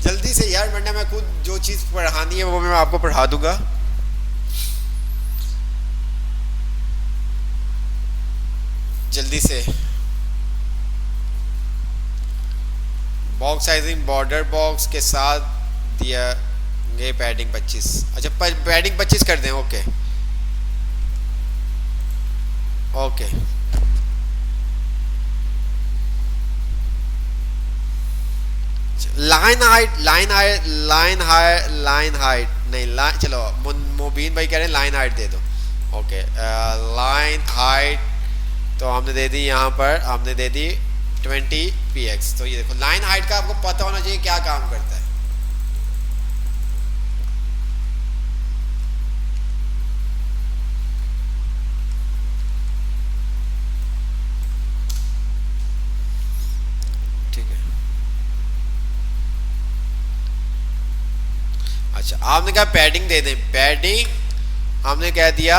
जल्दी से यार, वरना मैं खुद जो चीज़ पढ़ानी है वो मैं आपको पढ़ा दूंगा। जल्दी से। बॉक्स साइजिंग बॉर्डर बॉक्स के साथ दिया ये पैडिंग 25। अच्छा, पैडिंग 25 कर दें। ओके ओके, लाइन हाइट नहीं, चलो मुबीन भाई कह रहे हैं लाइन हाइट दे दो। ओके, लाइन हाइट तो हमने दे दी, यहाँ पर हमने दे दी 20 px। तो ये देखो, लाइन हाइट का आपको पता होना चाहिए क्या काम करता है। ठीक है, अच्छा, आपने कहा पैडिंग दे दें। पैडिंग हमने कह दिया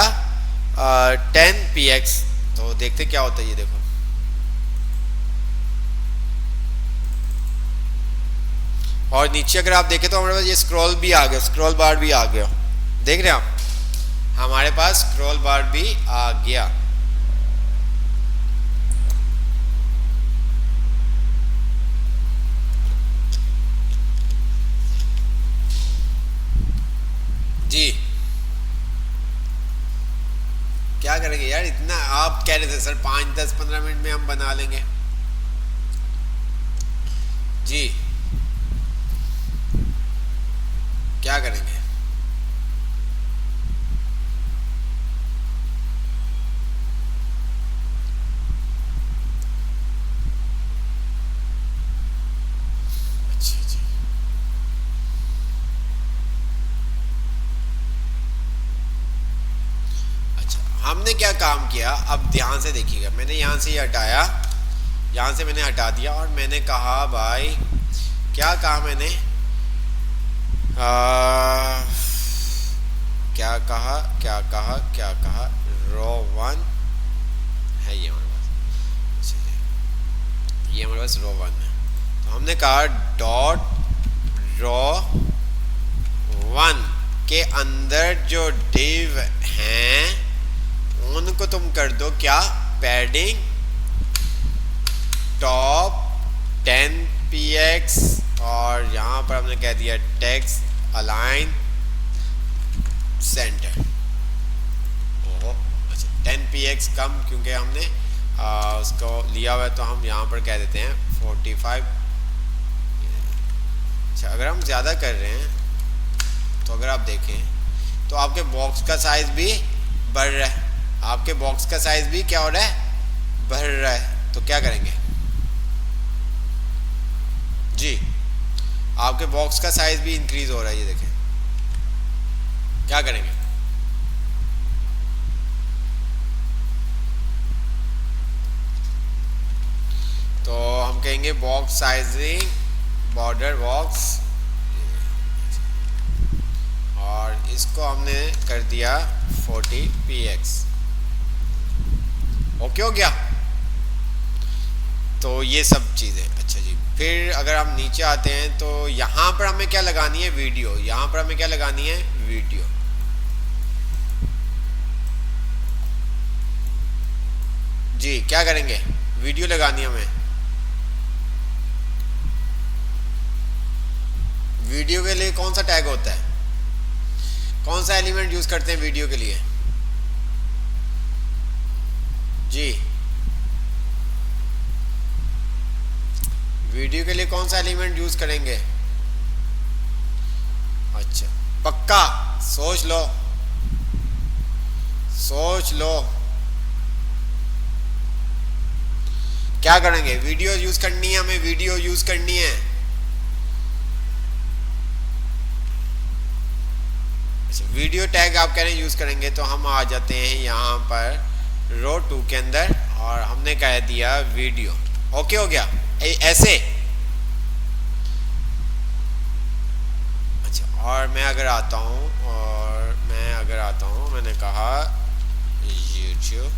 10 px। तो देखते क्या होता है, ये देखो, और नीचे अगर आप देखें तो हमारे पास ये स्क्रॉल भी आ गया, स्क्रॉल बार भी आ गया। देख रहे हैं आप, हमारे पास स्क्रॉल बार भी आ गया। जी, क्या करेंगे यार, इतना आप कह रहे थे सर 5 10 15 मिनट में हम बना लेंगे। जी, क्या करेंगे? अच्छा जी, अच्छा, हमने क्या काम किया, अब ध्यान से देखिएगा। मैंने यहाँ से ये हटाया, यहाँ से मैंने हटा दिया, और मैंने कहा भाई क्या कहा मैंने, क्या कहा, रो 1 है ये हमारे पास। ये हमारे पास रो 1 है। तो हमने कहा डॉट रो 1 के अंदर जो डिव हैं उनको तुम कर दो क्या, पैडिंग टॉप 10 px, और यहाँ पर हमने कह दिया टेक्स्ट अलाइन सेंटर। ओहो, अच्छा, 10 px कम, क्योंकि हमने उसको लिया हुआ है, तो हम यहाँ पर कह देते हैं 45। अच्छा, अगर हम ज़्यादा कर रहे हैं तो अगर आप देखें तो आपके बॉक्स का साइज भी बढ़ रहा है, आपके बॉक्स का साइज भी क्या हो रहा है, बढ़ रहा है। तो क्या करेंगे जी, आपके बॉक्स का साइज भी इंक्रीज हो रहा है, ये देखें, क्या करेंगे? तो हम कहेंगे बॉक्स साइजिंग बॉर्डर बॉक्स, और इसको हमने कर दिया 40 px। ओके हो गया? तो ये सब चीज़ें। अच्छा जी, फिर अगर हम नीचे आते हैं तो यहाँ पर हमें क्या लगानी है, वीडियो। यहाँ पर हमें क्या लगानी है, वीडियो। जी क्या करेंगे, वीडियो लगानी है हमें। वीडियो के लिए कौन सा टैग होता है, कौन सा एलिमेंट यूज करते हैं वीडियो के लिए? जी वीडियो के लिए कौन सा एलिमेंट यूज करेंगे? अच्छा पक्का, सोच लो, सोच लो क्या करेंगे। वीडियो यूज करनी है हमें, वीडियो यूज करनी है। अच्छा वीडियो टैग आप कह रहे हैं यूज करेंगे, तो हम आ जाते हैं यहाँ पर रो 2 के अंदर और हमने कह दिया वीडियो। ओके हो गया ऐसे। अच्छा और मैं अगर आता हूँ, मैंने कहा यूट्यूब,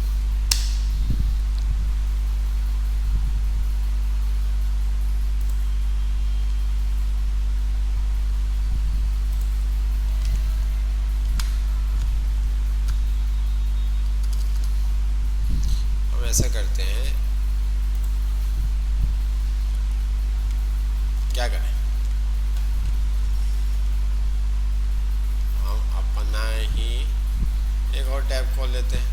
हम ऐसा करते हैं, क्या करें, हम अपना ही एक और टैब खोल लेते हैं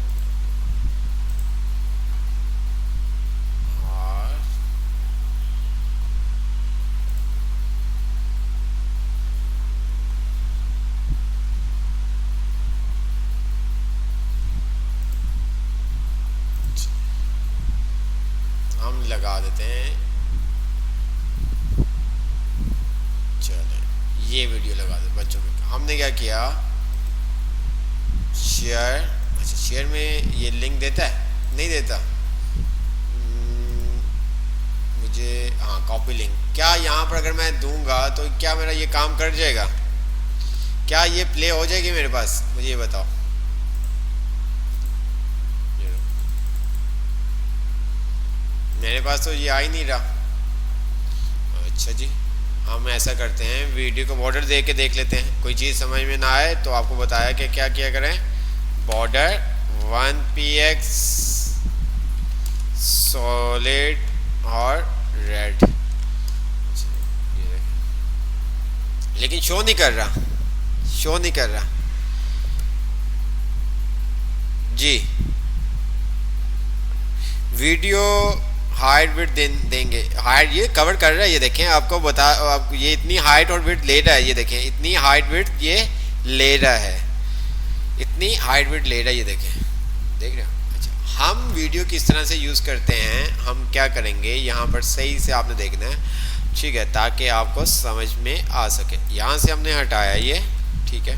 और हम लगा देते हैं। चले ये वीडियो लगा दे बच्चों के। हमने क्या किया, शेयर। अच्छा शेयर में ये लिंक देता है, नहीं देता। मुझे हाँ कॉपी लिंक, क्या यहाँ पर अगर मैं दूंगा तो क्या मेरा ये काम कर जाएगा, क्या ये प्ले हो जाएगी मेरे पास, मुझे ये बताओ। मेरे पास तो ये आ ही नहीं रहा। अच्छा जी हम ऐसा करते हैं, वीडियो को बॉर्डर दे के देख लेते हैं, कोई चीज़ समझ में ना आए तो आपको बताया कि क्या किया करें, बॉर्डर 1px सॉलिड और रेड। लेकिन शो नहीं कर रहा, शो नहीं कर रहा। जी वीडियो हाइट विड्थ देंगे, हाइट ये कवर कर रहा है, ये देखें आपको बता, आप ये इतनी हाइट और विड्थ ले रहा है, ये देखें इतनी हाइट विड्थ ये ले रहा है, इतनी हाइट विड्थ ले रहा है, ये देखें, देख रहे हो। अच्छा हम वीडियो किस तरह से यूज़ करते हैं, हम क्या करेंगे यहाँ पर सही से आपने देखना है, ठीक है, ताकि आपको समझ में आ सके। यहाँ से हमने हटाया ये, ठीक है,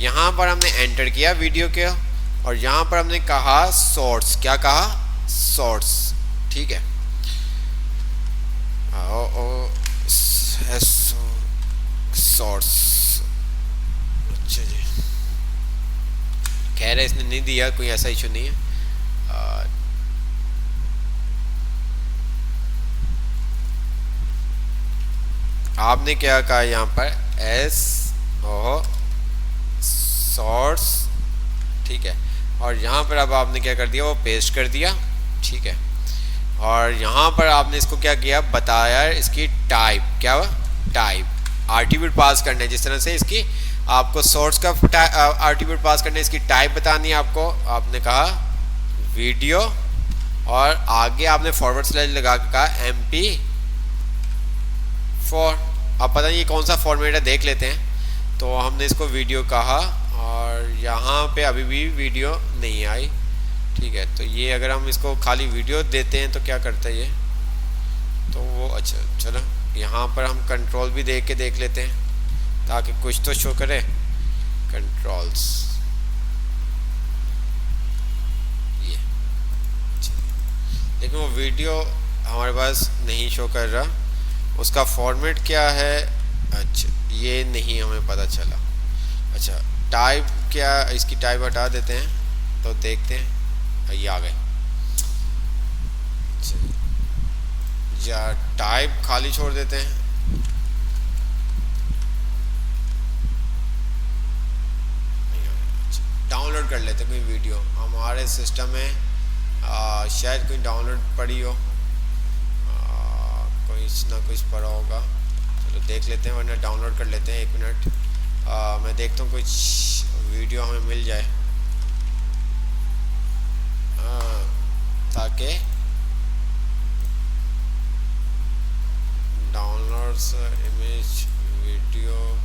यहाँ पर हमने एंटर किया वीडियो के और यहाँ पर हमने कहा शॉर्ट्स, क्या कहा, शॉर्ट्स, ठीक है। शॉर्ट्स, अच्छा जी, खैर इसने नहीं दिया, कोई ऐसा इशू नहीं है। आपने क्या कहा यहाँ पर, एस ओ शॉर्ट्स, ठीक है, और यहाँ पर अब आपने क्या कर दिया, वो पेस्ट कर दिया, ठीक है, और यहाँ पर आपने इसको क्या किया, बताया इसकी टाइप, क्या हुआ, टाइप आर्टिब्यूट पास करना है, जिस तरह से इसकी आपको सोर्स का आर्टिब्यूट पास करना है, इसकी टाइप बतानी है आपको। आपने कहा वीडियो और आगे आपने फॉरवर्ड स्लैश लगा के कहा MP4। अब पता नहीं ये कौन सा फॉर्मेट है, देख लेते हैं। तो हमने इसको वीडियो कहा और यहाँ पे अभी भी वीडियो नहीं आई, ठीक है, तो ये अगर हम इसको खाली वीडियो देते हैं तो क्या करता है ये, तो वो अच्छा चलो यहाँ पर हम कंट्रोल भी दे के देख लेते हैं ताकि कुछ तो शो करे, कंट्रोल्स, ये लेकिन वो वीडियो हमारे पास नहीं शो कर रहा, उसका फॉर्मेट क्या है, अच्छा ये नहीं हमें पता चला। अच्छा टाइप क्या, इसकी टाइप हटा देते हैं तो देखते हैं, ये आ गए। या टाइप खाली छोड़ देते हैं। डाउनलोड कर लेते हैं कोई वीडियो हमारे सिस्टम में, शायद कोई डाउनलोड पड़ी हो, कुछ ना कुछ पड़ा होगा। चलो देख लेते हैं, वरना डाउनलोड कर लेते हैं। 1 मिनट, मैं देखता हूँ कुछ वीडियो हमें मिल जाए, ताकि डाउनलोड्स इमेज वीडियो।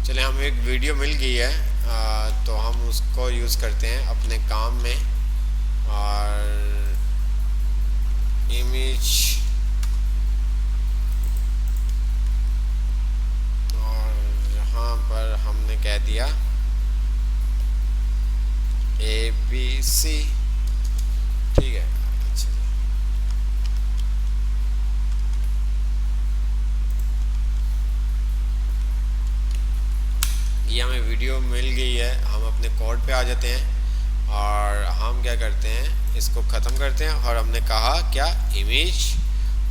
चले, हमें एक वीडियो मिल गई है, तो हम उसको यूज़ करते हैं अपने काम में। और इमेज, और यहाँ पर हमने कह दिया ABC, ठीक है। अच्छा, ये हमें वीडियो मिल गई है। हम अपने कोड पे आ जाते हैं और हम क्या करते हैं, इसको ख़त्म करते हैं। और हमने कहा क्या, इमेज,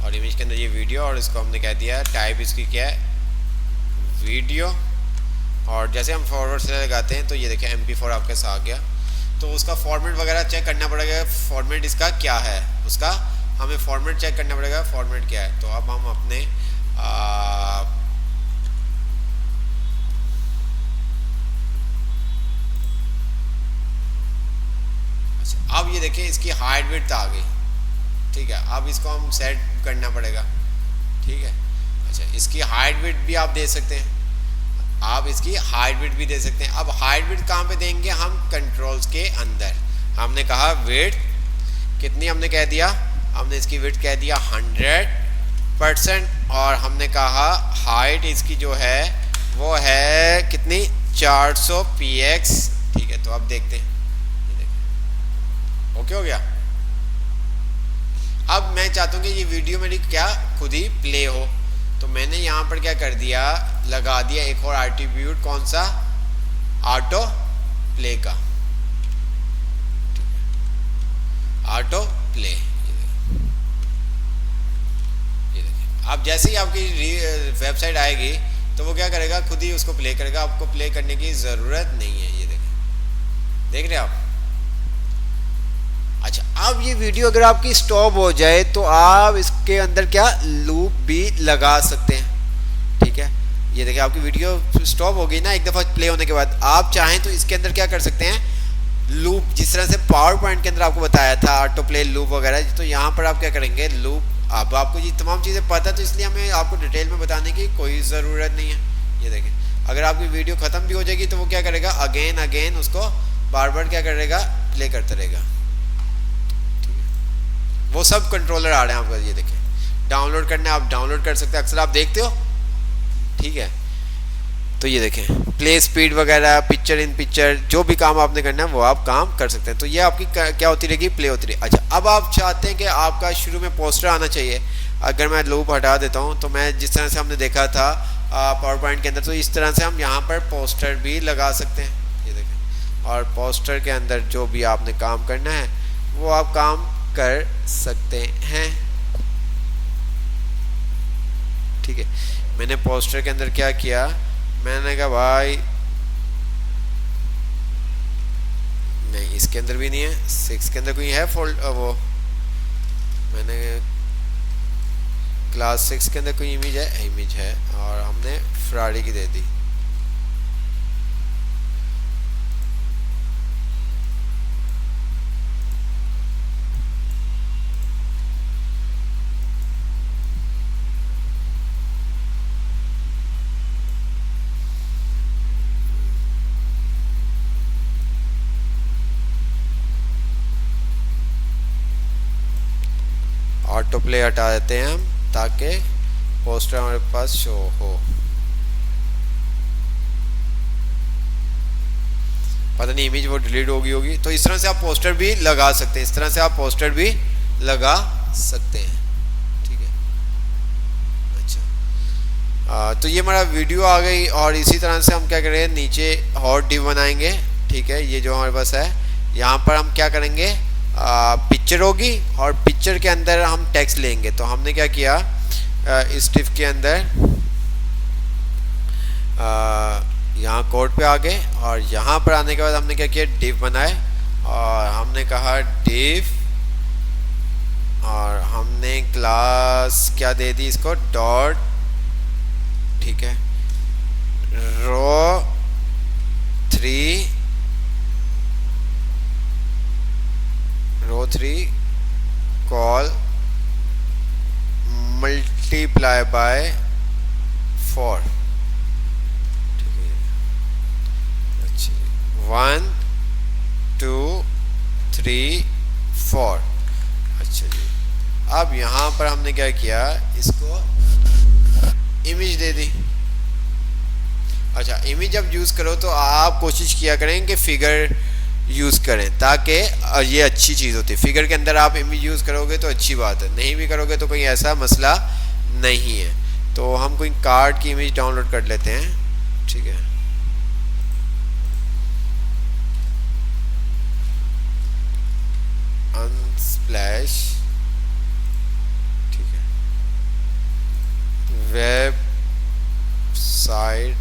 और इमेज के अंदर ये वीडियो, और इसको हमने कह दिया टाइप इसकी क्या है, वीडियो। और जैसे हम फॉरवर्ड से लगाते हैं तो ये देखिए MP4 आपके साथ आ गया। तो उसका फॉर्मेट वगैरह चेक करना पड़ेगा, फॉर्मेट इसका क्या है, उसका हमें फॉर्मेट चेक करना पड़ेगा, फॉर्मेट क्या है। तो अब हम अपने अब ये देखिए इसकी हाइट विड्थ आ गई, ठीक है। अब इसको हम सेट करना पड़ेगा, ठीक है। अच्छा, इसकी हाइट विड्थ भी आप दे सकते हैं, आप इसकी हाइट विड्थ भी दे सकते हैं। अब हाइट विड्थ कहाँ पे देंगे हम, कंट्रोल्स के अंदर। हमने कहा विड्थ कितनी, हमने कह दिया, हमने इसकी विड्थ कह दिया 100%। और हमने कहा हाइट इसकी जो है वो है कितनी, 400 px, ठीक है। तो अब देखते हैं, ओके हो गया। अब मैं चाहता हूँ कि ये वीडियो मेरी क्या खुद ही प्ले हो, तो मैंने यहाँ पर क्या कर दिया, लगा दिया एक और एट्रीब्यूट, कौन सा, ऑटो प्ले का, ऑटो प्ले। ये देखिए, अब जैसे ही आपकी वेबसाइट आएगी तो वो क्या करेगा, खुद ही उसको प्ले करेगा, आपको प्ले करने की ज़रूरत नहीं है। ये देखिए, देख रहे हैं आप। अच्छा, अब ये वीडियो अगर आपकी स्टॉप हो जाए तो आप इसके अंदर क्या लूप भी लगा सकते हैं, ठीक है। ये देखिए आपकी वीडियो स्टॉप हो गई ना एक दफ़ा प्ले होने के बाद, आप चाहें तो इसके अंदर क्या कर सकते हैं, लूप, जिस तरह से पावर पॉइंट के अंदर आपको बताया था ऑटो प्ले लूप वगैरह, तो यहाँ पर आप क्या करेंगे, लूप। अब आपको ये तमाम चीज़ें पता है तो इसलिए हमें आपको डिटेल में बताने की कोई ज़रूरत नहीं है। ये देखें, अगर आपकी वीडियो ख़त्म भी हो जाएगी तो वो क्या करेगा, अगेन अगेन उसको बार बार क्या करेगा, प्ले करता रहेगा। वो सब कंट्रोलर आ रहे हैं आपको, ये देखिए। डाउनलोड करने आप डाउनलोड कर सकते हैं, अक्सर आप देखते हो, ठीक है। तो ये देखें, प्ले स्पीड वगैरह, पिक्चर इन पिक्चर, जो भी काम आपने करना है वो आप काम कर सकते हैं। तो ये आपकी क्या होती रहेगी, प्ले होती रहेगी। अच्छा, अब आप चाहते हैं कि आपका शुरू में पोस्टर आना चाहिए। अगर मैं लूप हटा देता हूँ तो मैं जिस तरह से हमने देखा था पावर पॉइंट के अंदर, तो इस तरह से हम यहाँ पर पोस्टर भी लगा सकते हैं। ये देखें, और पोस्टर के अंदर जो भी आपने काम करना है वो आप काम कर सकते हैं, ठीक है। मैंने पोस्टर के अंदर क्या किया, मैंने कहा भाई नहीं, इसके अंदर भी नहीं है, 6 के अंदर कोई है फोल्ड, वो मैंने क्लास 6 के अंदर कोई इमेज है और हमने फ्राडी की दे दी। ऑटो प्ले हटा देते हैं हम ताकि पोस्टर हमारे पास शो हो। पता नहीं इमेज वो डिलीट होगी। तो इस तरह से आप पोस्टर भी लगा सकते हैं, इस तरह से आप पोस्टर भी लगा सकते हैं। ठीक है, अच्छा तो ये हमारा वीडियो आ गई और इसी तरह से हम क्या करेंगे, नीचे और डिव बनाएंगे। ठीक है, ये जो हमारे पास है यहाँ पर हम क्या करेंगे, पिक्चर होगी और पिक्चर के अंदर हम टेक्स्ट लेंगे। तो हमने क्या किया, इस डिव के अंदर यहाँ कोड पे आ गए और यहाँ पर आने के बाद हमने क्या किया, डिव बनाए और हमने कहा डिव और हमने क्लास क्या दे दी इसको, डॉट। ठीक है, रो 3 कॉल मल्टीप्लाई बाय 4। 1 2 3 4। अच्छा जी, अब यहाँ पर हमने क्या किया, इसको इमेज दे दी। अच्छा, इमेज जब यूज़ करो तो आप कोशिश किया करें कि फिगर यूज़ करें ताकि ये अच्छी चीज़ होती है। फिगर के अंदर आप इमेज यूज़ करोगे तो अच्छी बात है, नहीं भी करोगे तो कोई ऐसा मसला नहीं है। तो हम कोई कार्ड की इमेज डाउनलोड कर लेते हैं। ठीक है, अनस्प्लैश। ठीक है, वेबसाइट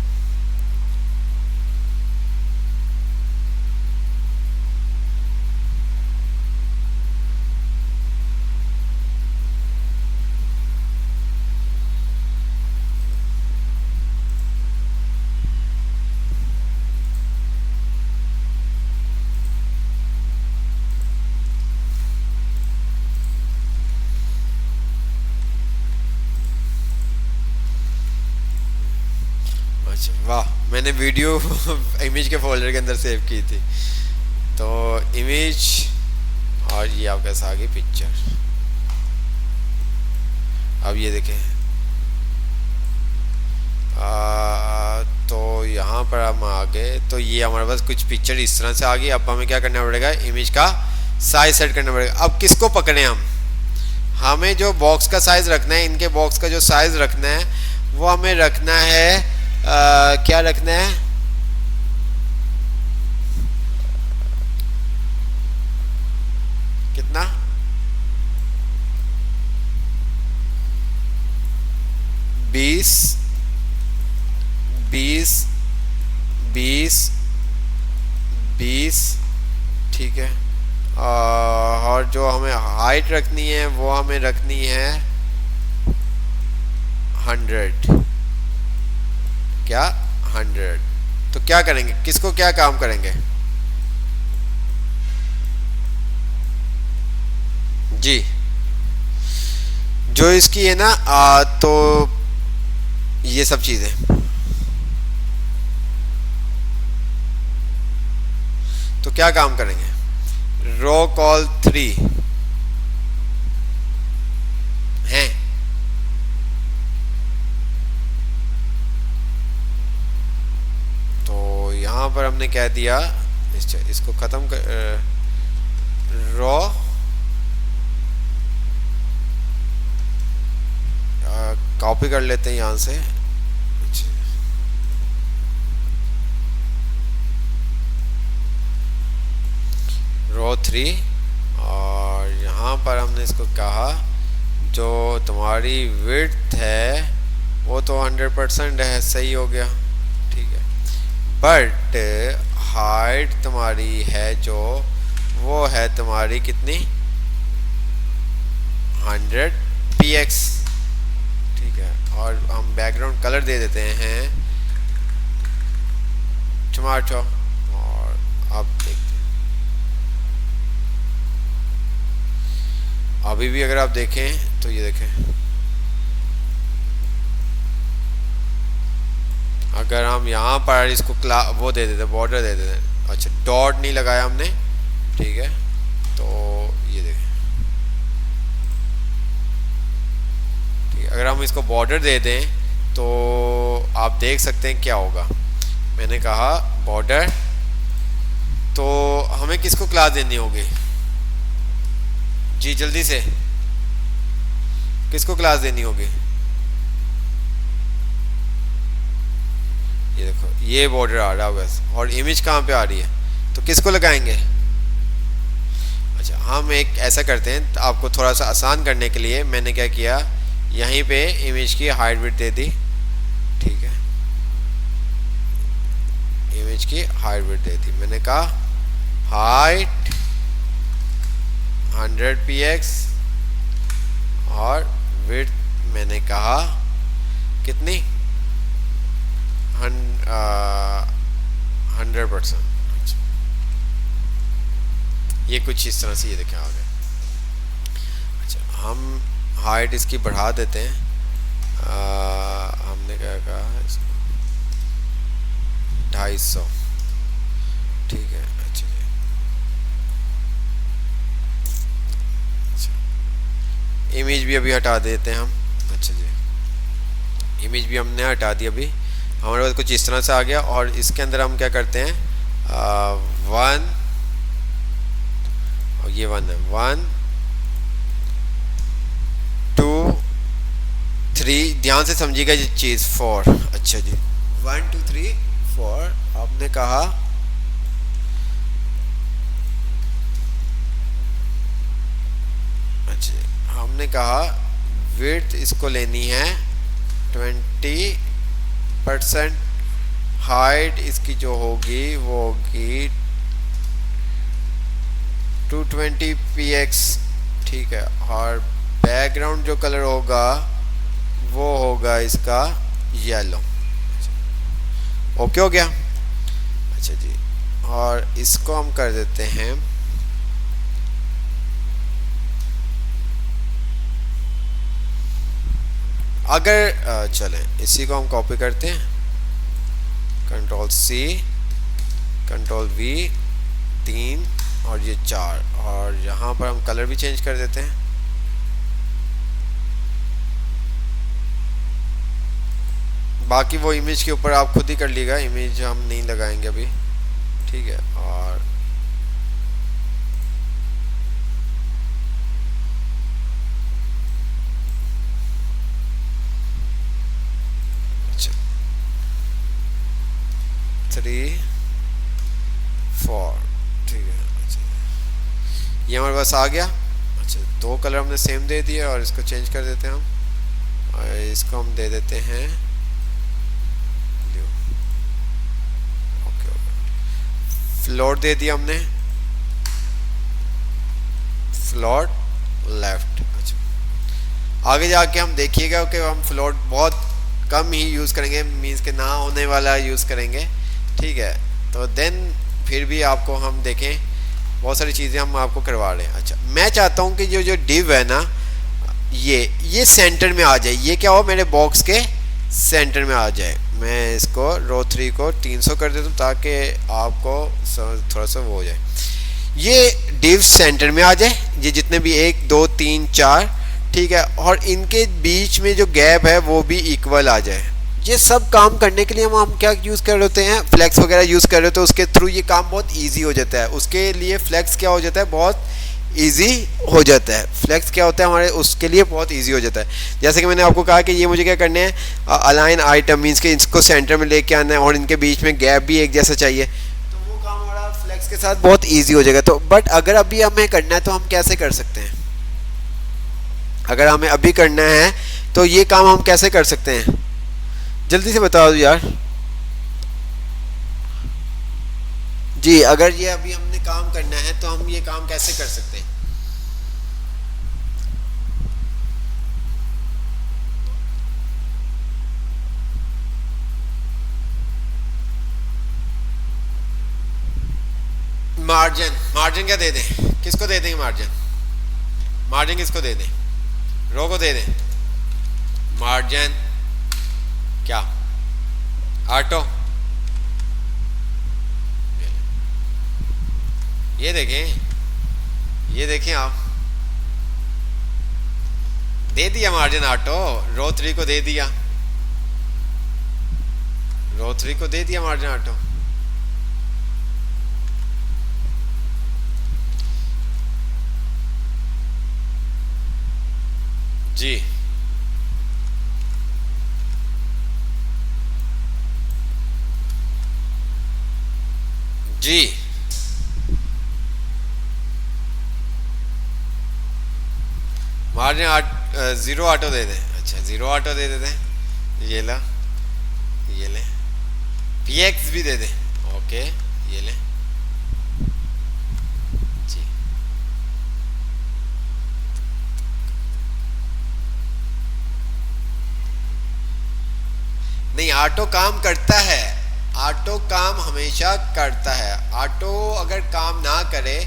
वाह, मैंने वीडियो इमेज के फोल्डर के अंदर सेव की थी। तो इमेज और ये आपके साथ आ गई पिक्चर। अब ये देखें, तो यहाँ पर हम आ गए तो ये हमारे पास कुछ पिक्चर इस तरह से आ गई। अब हमें क्या करना पड़ेगा, इमेज का साइज सेट करना पड़ेगा। अब किसको पकड़े हम, हमें जो बॉक्स का साइज रखना है, इनके बॉक्स का जो साइज रखना है वो हमें रखना है, क्या रखना है, कितना, 20 20 20 20। ठीक है, और जो हमें हाइट रखनी है वो हमें रखनी है 100। क्या 100। तो क्या करेंगे, किसको क्या काम करेंगे जी, जो इसकी है ना, तो ये सब चीजें, तो क्या काम करेंगे, रो कॉल 3 हैं। यहाँ पर हमने कह दिया, इसको खत्म कर, रॉ कॉपी कर लेते हैं यहाँ से। रो 3 और यहाँ पर हमने इसको कहा जो तुम्हारी विड्थ है वो तो 100% है, सही हो गया। ठीक है, बट हाइट तुम्हारी है जो वो है तुम्हारी कितनी, 100 px। ठीक है, और हम बैकग्राउंड कलर दे देते हैं टमाटो। और अब देखते हैं, अभी भी अगर आप देखें तो ये देखें, अगर हम यहाँ पर इसको वो दे देते, बॉर्डर दे देते। अच्छा, डॉट नहीं लगाया हमने। ठीक है, तो ये देखें, अगर हम इसको बॉर्डर दे दें तो आप देख सकते हैं क्या होगा। मैंने कहा बॉर्डर, तो हमें किसको क्लास देनी होगी जी, जल्दी से किसको क्लास देनी होगी? ये देखो ये बॉर्डर आ रहा होगा और इमेज कहाँ पे आ रही है, तो किसको लगाएंगे? अच्छा, हम एक ऐसा करते हैं, तो आपको थोड़ा सा आसान करने के लिए मैंने क्या किया, यहीं पे इमेज की हाइट विड्थ दे दी। ठीक है, इमेज की हाइट विड्थ दे दी। मैंने कहा हाइट 100 px और विड्थ मैंने कहा कितनी 100%। ये कुछ इस तरह से ये देखें आ गए। अच्छा, हम हाइट इसकी बढ़ा देते हैं। हमने क्या कहा इसको 250। ठीक है, अच्छा जी। अच्छा, इमेज भी अभी हटा देते हैं हम। अच्छा जी, इमेज भी हमने हटा दी। अभी हमारे पास कुछ इस तरह से आ गया और इसके अंदर हम क्या करते हैं, 1 और ये 1 है, 1 2 3, ध्यान से समझिएगा ये चीज़, 4। अच्छा जी, 1 2 3 4। आपने कहा अच्छा, हमने कहा विड्थ इसको लेनी है 20%, हाइट इसकी जो होगी वो होगी 220 px। ठीक है, और बैकग्राउंड जो कलर होगा वो होगा इसका येलो। ओके हो गया। अच्छा जी, और इसको हम कर देते हैं अगर चलें इसी को हम कॉपी करते हैं, Ctrl+C Ctrl+V 3 और ये 4, और यहाँ पर हम कलर भी चेंज कर देते हैं। बाकी वो इमेज के ऊपर आप खुद ही कर लीजिएगा, इमेज हम नहीं लगाएंगे अभी। ठीक है, और अच्छा 3 4। ठीक है, अच्छा ये हमारे पास आ गया। अच्छा, 2 कलर हमने सेम दे दिए और इसको चेंज कर देते हैं हम, और इसको हम दे देते हैं ब्लू। ओके, फ्लोट दे दिया हमने, फ्लोट लेफ्ट। अच्छा, आगे जाके हम देखिएगा कि हम फ्लोट बहुत कम ही यूज़ करेंगे, मीन्स के ना होने वाला यूज़ करेंगे। ठीक है, तो देन फिर भी आपको हम देखें बहुत सारी चीज़ें हम आपको करवा रहे हैं। अच्छा, मैं चाहता हूँ कि जो जो डिव है ना ये सेंटर में आ जाए। ये क्या हो, मेरे बॉक्स के सेंटर में आ जाए। मैं इसको रो 3 को 300 कर देता हूँ ताकि आपको थोड़ा सा वो हो जाए। ये डिव सेंटर में आ जाए, ये जितने भी 1 2 3 4, ठीक है, और इनके बीच में जो गैप है वो भी इक्वल आ जाए। ये सब काम करने के लिए हम क्या यूज़ कर रहे हैं, फ्लेक्स वगैरह यूज़ कर रहे होते हैं। उसके थ्रू ये काम बहुत इजी हो जाता है। उसके लिए फ्लेक्स क्या हो जाता है, बहुत इजी हो जाता है। फ्लेक्स क्या होता है हमारे, उसके लिए बहुत इजी हो जाता है। जैसे कि मैंने आपको कहा कि ये मुझे क्या करने हैं, अलाइन आइटम, मीन्स के इसको सेंटर में लेके आना है और इनके बीच में गैप भी एक जैसा चाहिए, तो वो काम हमारा फ्लेक्स के साथ बहुत ईजी हो जाएगा। तो बट अगर अभी हमें करना है तो हम कैसे कर सकते हैं? अगर हमें अभी करना है तो ये काम हम कैसे कर सकते हैं, जल्दी से बताओ यार जी। अगर ये अभी हमने काम करना है तो हम ये काम कैसे कर सकते हैं? मार्जिन, मार्जिन क्या दे दें, किसको दे देंगे मार्जिन? मार्जिन किसको दे दें? रो को दे दें मार्जिन, क्या ऑटो। ये देखें, ये देखें, आप दे दिया मार्जिन ऑटो, रो 3 को दे दिया, रो 3 को दे दिया मार्जिन ऑटो। जी जी मार्जिन जीरो ऑटो दे दें। अच्छा जीरो ऑटो दे देते हैं, ये ला, ये ले, पीएक्स भी दे दें। ओके ये ले जी। नहीं ऑटो काम करता है, ऑटो काम हमेशा करता है। ऑटो अगर काम ना करे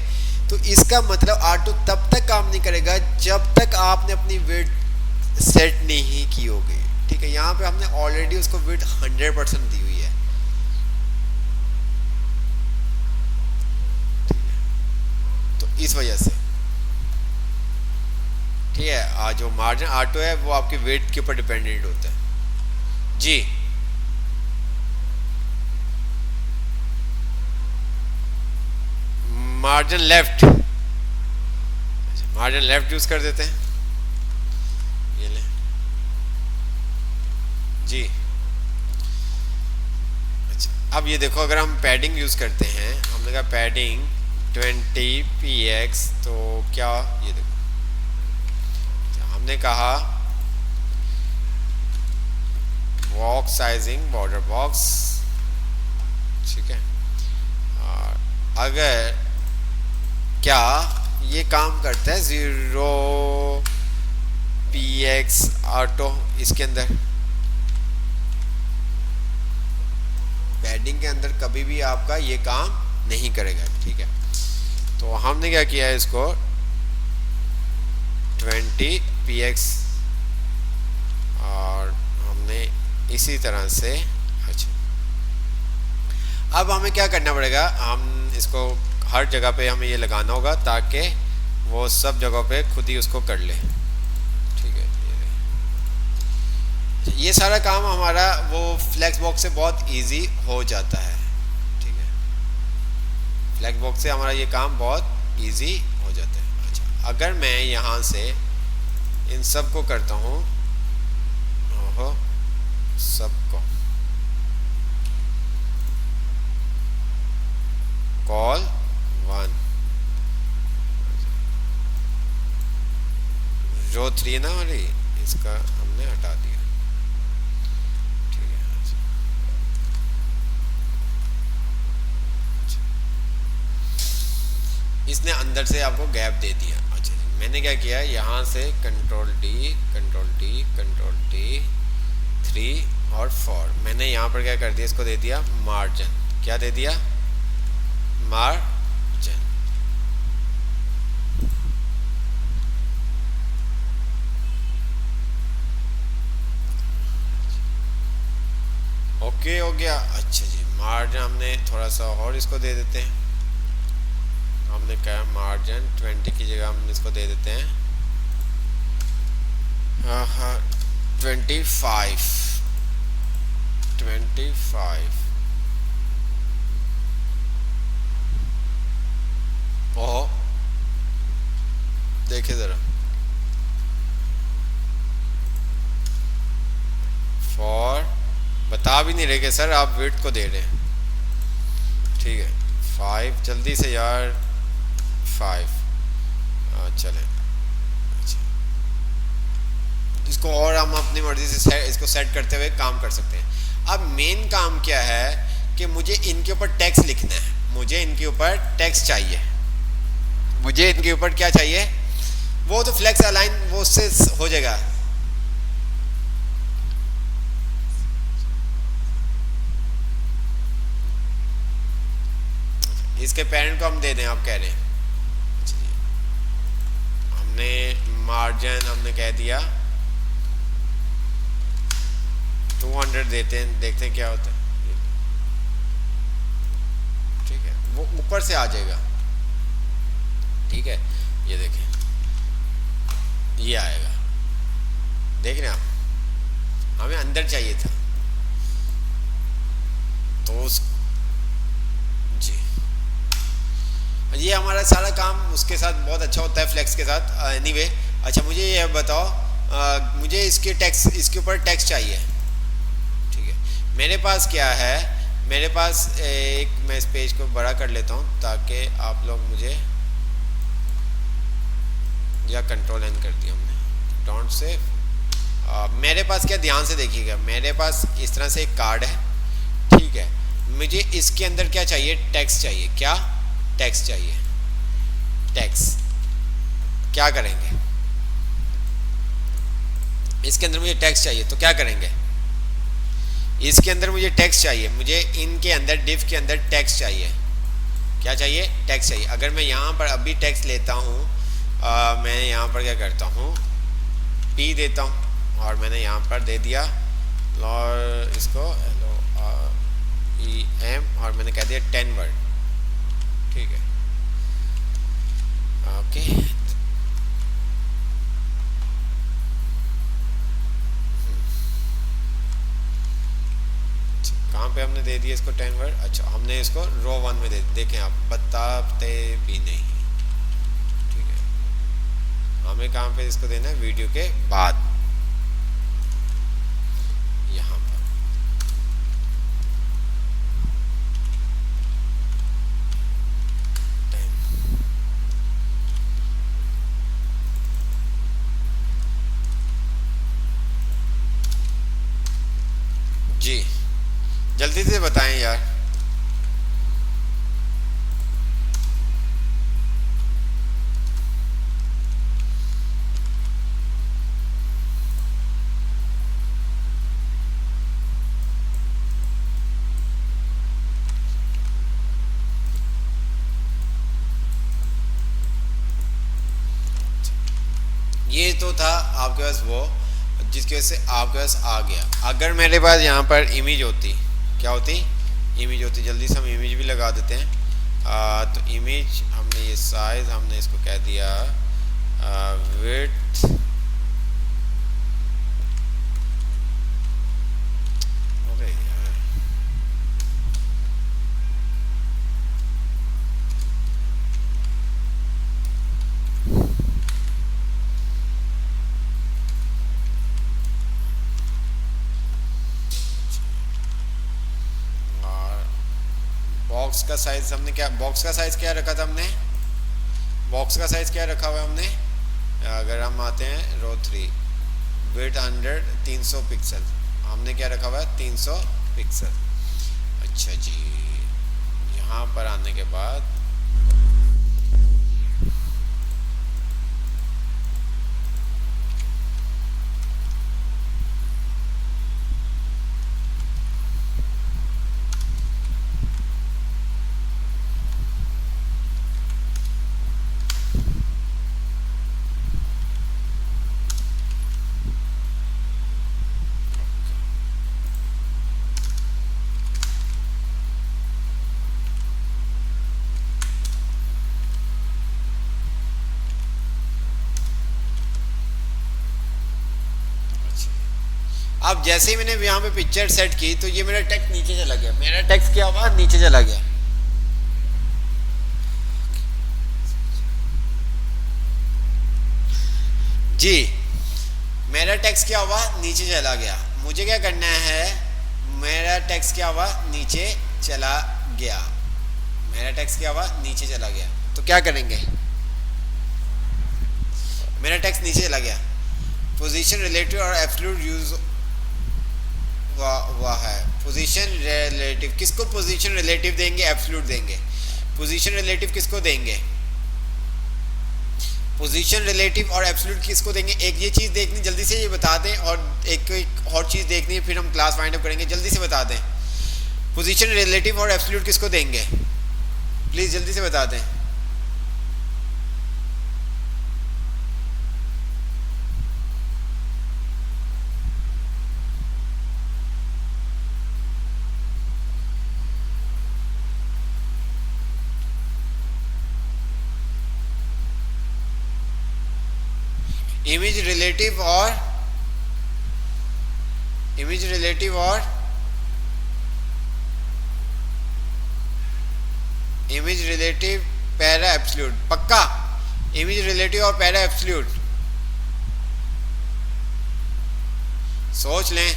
तो इसका मतलब ऑटो तब तक काम नहीं करेगा जब तक आपने अपनी विड्थ सेट नहीं की होगी। ठीक है, यहाँ पे हमने ऑलरेडी उसको विड्थ 100% दी हुई है। तो इस वजह से ठीक है, जो मार्जिन ऑटो है वो आपकी वेट के ऊपर डिपेंडेंट होता है। जी margin left, margin left use कर देते हैं, ये ले जी। अच्छा अब ये देखो, अगर हम पैडिंग यूज करते हैं, हमने कहा पैडिंग 20 px, तो क्या ये देखो हमने कहा बॉक्स साइजिंग बॉर्डर बॉक्स, ठीक है। और अगर क्या ये काम करता है 0 px ऑटो इसके अंदर, पैडिंग के अंदर कभी भी आपका ये काम नहीं करेगा। ठीक है, तो हमने क्या किया है, इसको 20 px और हमने इसी तरह से। अच्छा अब हमें क्या करना पड़ेगा, हम इसको हर जगह पे हमें ये लगाना होगा ताकि वो सब जगहों पे खुद ही उसको कर ले। ठीक है, ये सारा काम हमारा वो फ्लेक्स बॉक्स से बहुत इजी हो जाता है। ठीक है, फ्लेक्स बॉक्स से हमारा ये काम बहुत इजी हो जाता है। अच्छा अगर मैं यहाँ से इन सब को करता हूँ, ओहो सबको कॉल 1, रो 3 ना वाली, इसका हमने हटा दिया। ठीक है, अच्छा इसने अंदर से आपको गैप दे दिया। अच्छा जी, मैंने क्या किया, यहाँ से control D control D control D 3 और 4, मैंने यहाँ पर क्या कर दिया, इसको दे दिया मार्जिन। क्या दे दिया, मार्जिन। ओके हो गया। अच्छा जी, मार्जिन हमने थोड़ा सा और इसको दे देते हैं, हमने कहा मार्जिन 20 की जगह हम इसको दे देते हैं 25 25। ओहो देखिए जरा, फॉर बता भी नहीं रहे कि सर आप वेट को दे रहे हैं। ठीक है 5 जल्दी से यार 5 चलें। अच्छा इसको और हम अपनी मर्जी से इसको सेट करते हुए काम कर सकते हैं। अब मेन काम क्या है कि मुझे इनके ऊपर टेक्स्ट लिखना है, मुझे इनके ऊपर टेक्स्ट चाहिए, मुझे इनके ऊपर क्या चाहिए, वो तो फ्लेक्स अलाइन वो उससे हो जाएगा। इसके पेरेंट को हम दे दें, आप कह रहे हैं। हमने मार्जिन हमने कह दिया 200 देते हैं, देखते हैं क्या होता है। ठीक है वो ऊपर से आ जाएगा। ठीक है ये देखें ये आएगा। देख रहे हैं आप, हमें अंदर चाहिए था तो उस जी, ये हमारा सारा काम उसके साथ बहुत अच्छा होता है, फ्लेक्स के साथ। एनीवे अच्छा मुझे ये बताओ, मुझे इसके टैक्स, इसके ऊपर टैक्स चाहिए, ठीक है। मेरे पास क्या है, मेरे पास एक, मैं इस पेज को बड़ा कर लेता हूँ ताकि आप लोग मुझे, या कंट्रोल एन कर दिया हमने, डोंट से। मेरे पास क्या, ध्यान से देखिएगा, मेरे पास इस तरह से एक कार्ड है, ठीक है। मुझे इसके अंदर क्या चाहिए, टैक्स चाहिए। क्या टैक्स चाहिए, टैक्स। क्या करेंगे, इसके अंदर मुझे टैक्स चाहिए तो क्या करेंगे, इसके अंदर मुझे टैक्स चाहिए, मुझे इनके अंदर डिफ के अंदर टैक्स चाहिए। क्या चाहिए, टैक्स चाहिए। अगर मैं यहाँ पर अभी टैक्स लेता हूँ, मैं यहाँ पर क्या करता हूँ, पी देता हूँ और मैंने यहाँ पर दे दिया और इसको LOREM और मैंने कह दिया 10 वर्ड, ठीक है। ओके कहाँ पे हमने दे दिया इसको 10 वर्ड, अच्छा हमने इसको रो 1 में दे, देखें आप, बताते भी नहीं, ठीक है। हमें कहाँ पे इसको देना है, वीडियो के बाद, यहाँ पर जी, जल्दी से बताएं यार। ये तो था आपके पास वो, जिसकी वजह से आपके पास आ गया। अगर मेरे पास यहाँ पर इमेज होती, क्या होती, इमेज होती, जल्दी से हम इमेज भी लगा देते हैं। तो इमेज हमने ये साइज, हमने इसको कह दिया विड्थ, अरे यार बॉक्स का साइज हमने क्या, बॉक्स का साइज क्या रखा था हमने, बॉक्स का साइज क्या रखा हुआ है हमने, अगर हम आते हैं रो 3, विड्थ 100, 300 पिक्सल, हमने क्या रखा हुआ है 300 पिक्सल। अच्छा जी, यहाँ पर आने के बाद अब जैसे ही मैंने यहाँ पे पिक्चर सेट की तो ये मेरा टेक्स्ट नीचे चला गया, मेरा टेक्स्ट क्या हुआ, नीचे चला गया। जी, मेरा टेक्स्ट क्या हुआ, नीचे चला गया। मुझे क्या करना है, मेरा टेक्स्ट क्या हुआ, नीचे चला गया, मेरा टेक्स्ट क्या हुआ, नीचे चला गया। तो क्या करेंगे, मेरा टेक्स्ट नीचे चला गया, पोजीशन रिलेटिव और एब्सोल्यूट यूज हुआ है। पोजीशन रिलेटिव, किसको पोजीशन रिलेटिव देंगे, एब्सोल्यूट देंगे। पोजीशन रिलेटिव किसको देंगे, पोजीशन रिलेटिव और एब्सोल्यूट किसको देंगे। एक ये चीज़ देखनी, जल्दी से ये बता दें, और एक और चीज़ देखनी है, फिर हम क्लास वाइंड अप करेंगे। जल्दी से बता दें, पोजीशन रिलेटिव और एब्सोल्यूट किसको देंगे, प्लीज़ जल्दी से बता दें। इमेज रिलेटिव और इमेज रिलेटिव और इमेज रिलेटिव पैरा एब्सोल्यूट, पक्का? इमेज रिलेटिव और पैरा एब्सोल्यूट, सोच लें,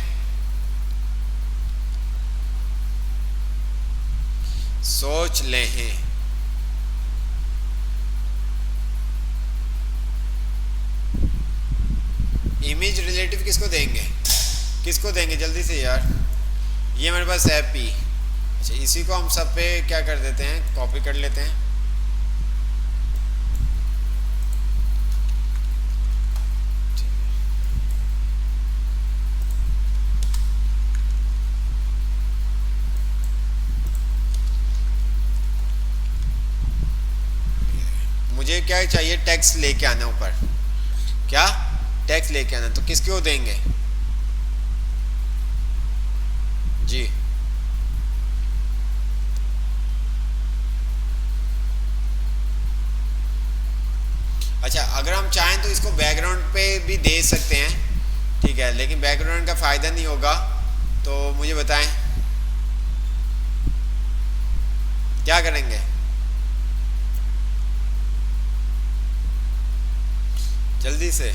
सोच लें हैं। इमेज रिलेटिव किसको देंगे, किसको देंगे जल्दी से यार। ये मेरे पास है पी। अच्छा, इसी को हम सब पे क्या कर देते हैं, कॉपी कर लेते हैं। मुझे क्या चाहिए, टेक्स्ट लेके आना ऊपर, क्या टेक्स्ट लेके आना, तो किसको देंगे जी? अच्छा, अगर हम चाहें तो इसको बैकग्राउंड पे भी दे सकते हैं, ठीक है, लेकिन बैकग्राउंड का फ़ायदा नहीं होगा, तो मुझे बताएं क्या करेंगे। जल्दी से,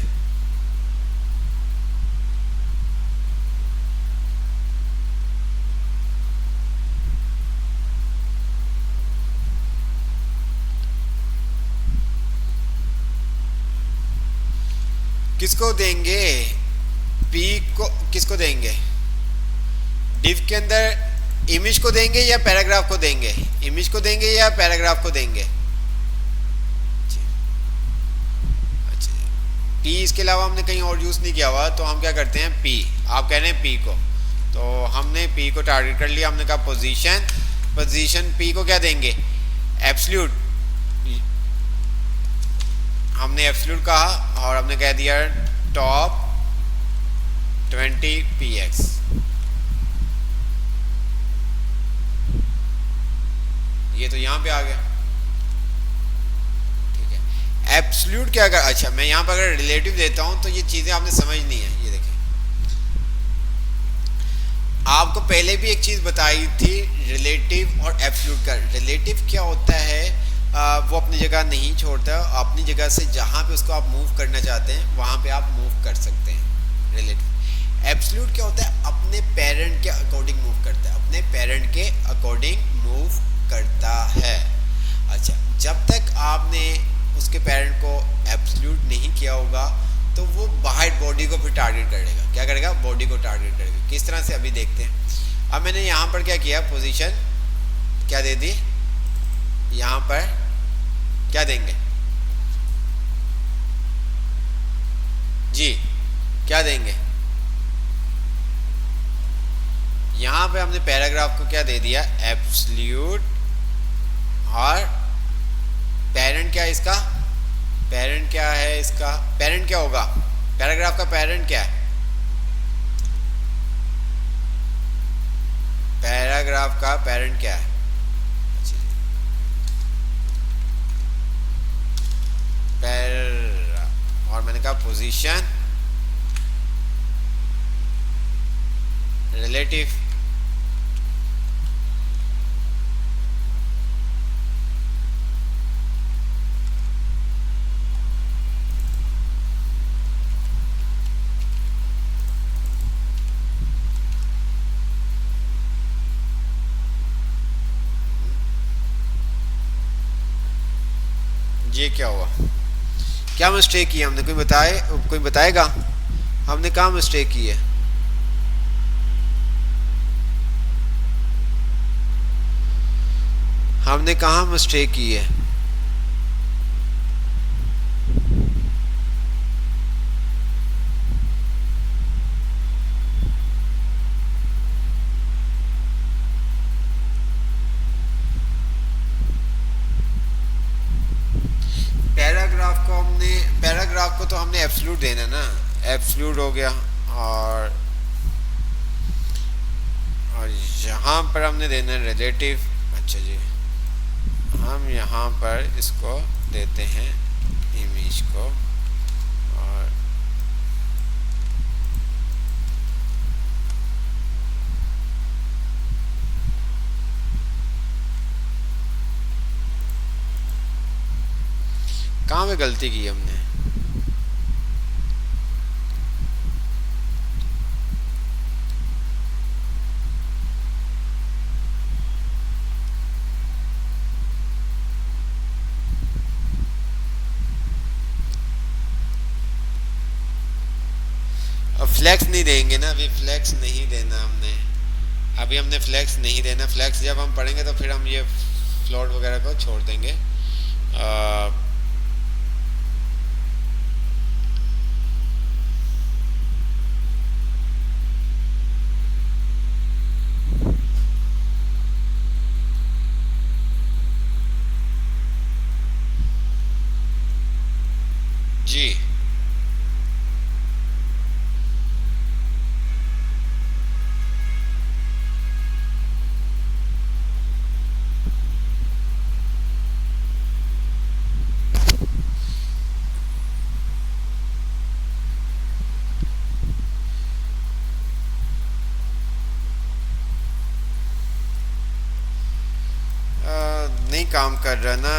किसको देंगे, पी को किसको देंगे, डिव के अंदर इमेज को देंगे या पैराग्राफ को देंगे, इमेज को देंगे या पैराग्राफ को देंगे। अच्छा, पी इसके अलावा हमने कहीं और यूज़ नहीं किया हुआ, तो हम क्या करते हैं, पी, आप कह रहे हैं पी को, तो हमने पी को टारगेट कर लिया, हमने कहा पोजीशन, पोजीशन पी को क्या देंगे, एब्सोल्यूट, हमने एब्सोल्यूट कहा और हमने कह दिया टॉप 20 px। ये तो यहां पे आ गया, ठीक है। एब्सोल्यूट क्या कर, अच्छा मैं यहां पर अगर रिलेटिव देता हूं तो ये चीजें आपने समझनी है। ये देखें, आपको पहले भी एक चीज बताई थी, रिलेटिव और एब्सोल्यूट का। रिलेटिव क्या होता है, वो अपनी जगह नहीं छोड़ता, अपनी जगह से जहाँ पे उसको आप मूव करना चाहते हैं वहाँ पे आप मूव कर सकते हैं, रिलेटिव। एब्सोल्यूट क्या होता है, अपने पेरेंट के अकॉर्डिंग मूव करता है, अपने पेरेंट के अकॉर्डिंग मूव करता है। अच्छा, जब तक आपने उसके पेरेंट को एब्सोल्यूट नहीं किया होगा तो वो बाहर बॉडी को फिर टारगेट करेगा, क्या करेगा, बॉडी को टारगेट करेगा। किस तरह से, अभी देखते हैं। अब मैंने यहाँ पर क्या किया, पोजीशन क्या दे दी, यहाँ पर क्या देंगे जी, क्या देंगे, यहां पे हमने पैराग्राफ को क्या दे दिया, एब्सोल्यूट, और पेरेंट क्या है इसका, पेरेंट क्या है इसका, पेरेंट क्या होगा, पैराग्राफ का पेरेंट क्या है, पैराग्राफ का पेरेंट क्या है, पैरा, और मैंने कहा पोजीशन रिलेटिव, ये क्या हुआ, क्या मिस्टेक की हमने, कोई बताए, कोई बताएगा हमने कहाँ मिस्टेक की है। हमने कहाँ मिस्टेक की है, पैराग्राफ को तो हमने एब्सोल्यूट देना ना, एब्सोल्यूट हो गया, और यहाँ पर हमने देना है रिलेटिव। अच्छा जी, हम यहाँ पर इसको देते हैं इमेज को, और कहाँ पे गलती की हमने? अब फ्लैक्स नहीं देंगे ना, अभी फ्लैक्स नहीं देना हमने। अभी हमने फ्लैक्स नहीं देना। फ्लैक्स जब हम पढ़ेंगे तो फिर हम ये फ्लोट वगैरह को छोड़ देंगे। आ, जी। नहीं काम कर रहा ना,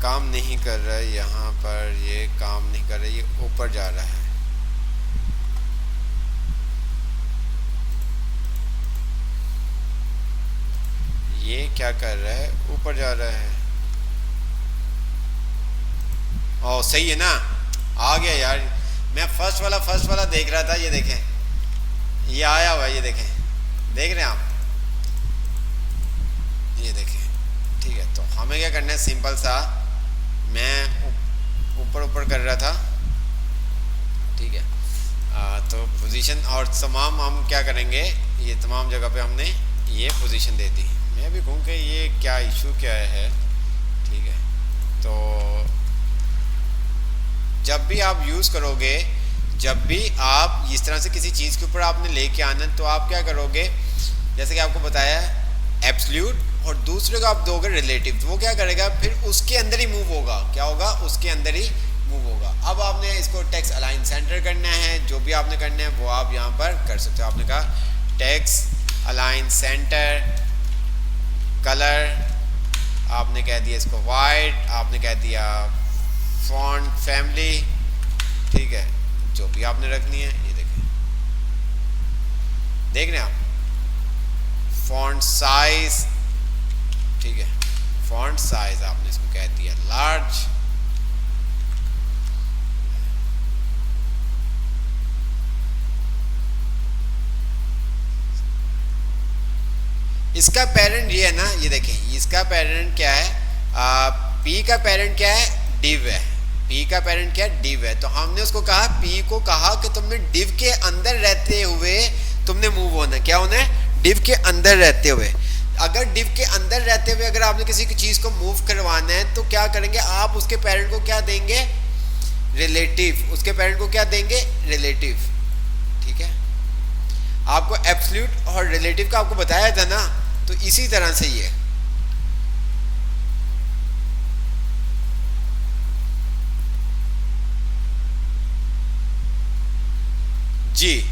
काम नहीं कर रहा है यहाँ पर, ये काम नहीं कर रहा है, ये ऊपर जा रहा है। ये क्या कर रहा है, ऊपर जा रहा है। ओ सही है ना, आ गया यार। मैं फर्स्ट वाला देख रहा था, ये देखें, ये आया हुआ है, ये देखें, देख रहे हैं आप, ये देखें। ठीक है, तो हमें क्या करना है, सिंपल सा, मैं ऊपर ऊपर कर रहा था, ठीक है। तो पोजीशन और तमाम हम क्या करेंगे, ये तमाम जगह पे हमने ये पोजीशन दे दी। मैं भी कहूँ कि ये क्या इशू क्या है, ठीक है। तो जब भी आप यूज़ करोगे, जब भी आप इस तरह से किसी चीज़ के ऊपर आपने लेके आना, तो आप क्या करोगे, जैसे कि आपको बताया एब्सोल्यूट, और दूसरे को आप दोगे रिलेटिव, तो वो क्या करेगा, फिर उसके अंदर ही मूव होगा। क्या होगा, उसके अंदर ही मूव होगा। अब आपने इसको टेक्स्ट अलाइन सेंटर करना है, जो भी आपने करना है वो आप यहाँ पर कर सकते हो। आपने कहा टेक्स्ट अलाइन सेंटर, कलर आपने कह दिया इसको वाइट, आपने कह दिया फॉन्ट फैमिली, ठीक है, जो भी आपने रखनी है। ये देखें, देख रहे हैं आप, फॉन्ट साइज, ठीक है, फॉन्ट साइज आपने इसको कह दिया लार्ज। इसका पेरेंट ये है ना, ये देखें, इसका पेरेंट क्या है, पी का पेरेंट क्या है, डिव है। पी का पेरेंट क्या है, डिव है। तो हमने उसको कहा, पी को कहा कि तुमने डिव के अंदर रहते हुए तुमने मूव होना है। क्या होना है, डिव के अंदर रहते हुए। अगर डिव के अंदर रहते हुए अगर आपने किसी की चीज को मूव करवाना है, तो क्या करेंगे आप, उसके पेरेंट को क्या देंगे, रिलेटिव। उसके पेरेंट को क्या देंगे, रिलेटिव, ठीक है। आपको एब्सोल्यूट और रिलेटिव का आपको बताया था ना, तो इसी तरह से ये जी,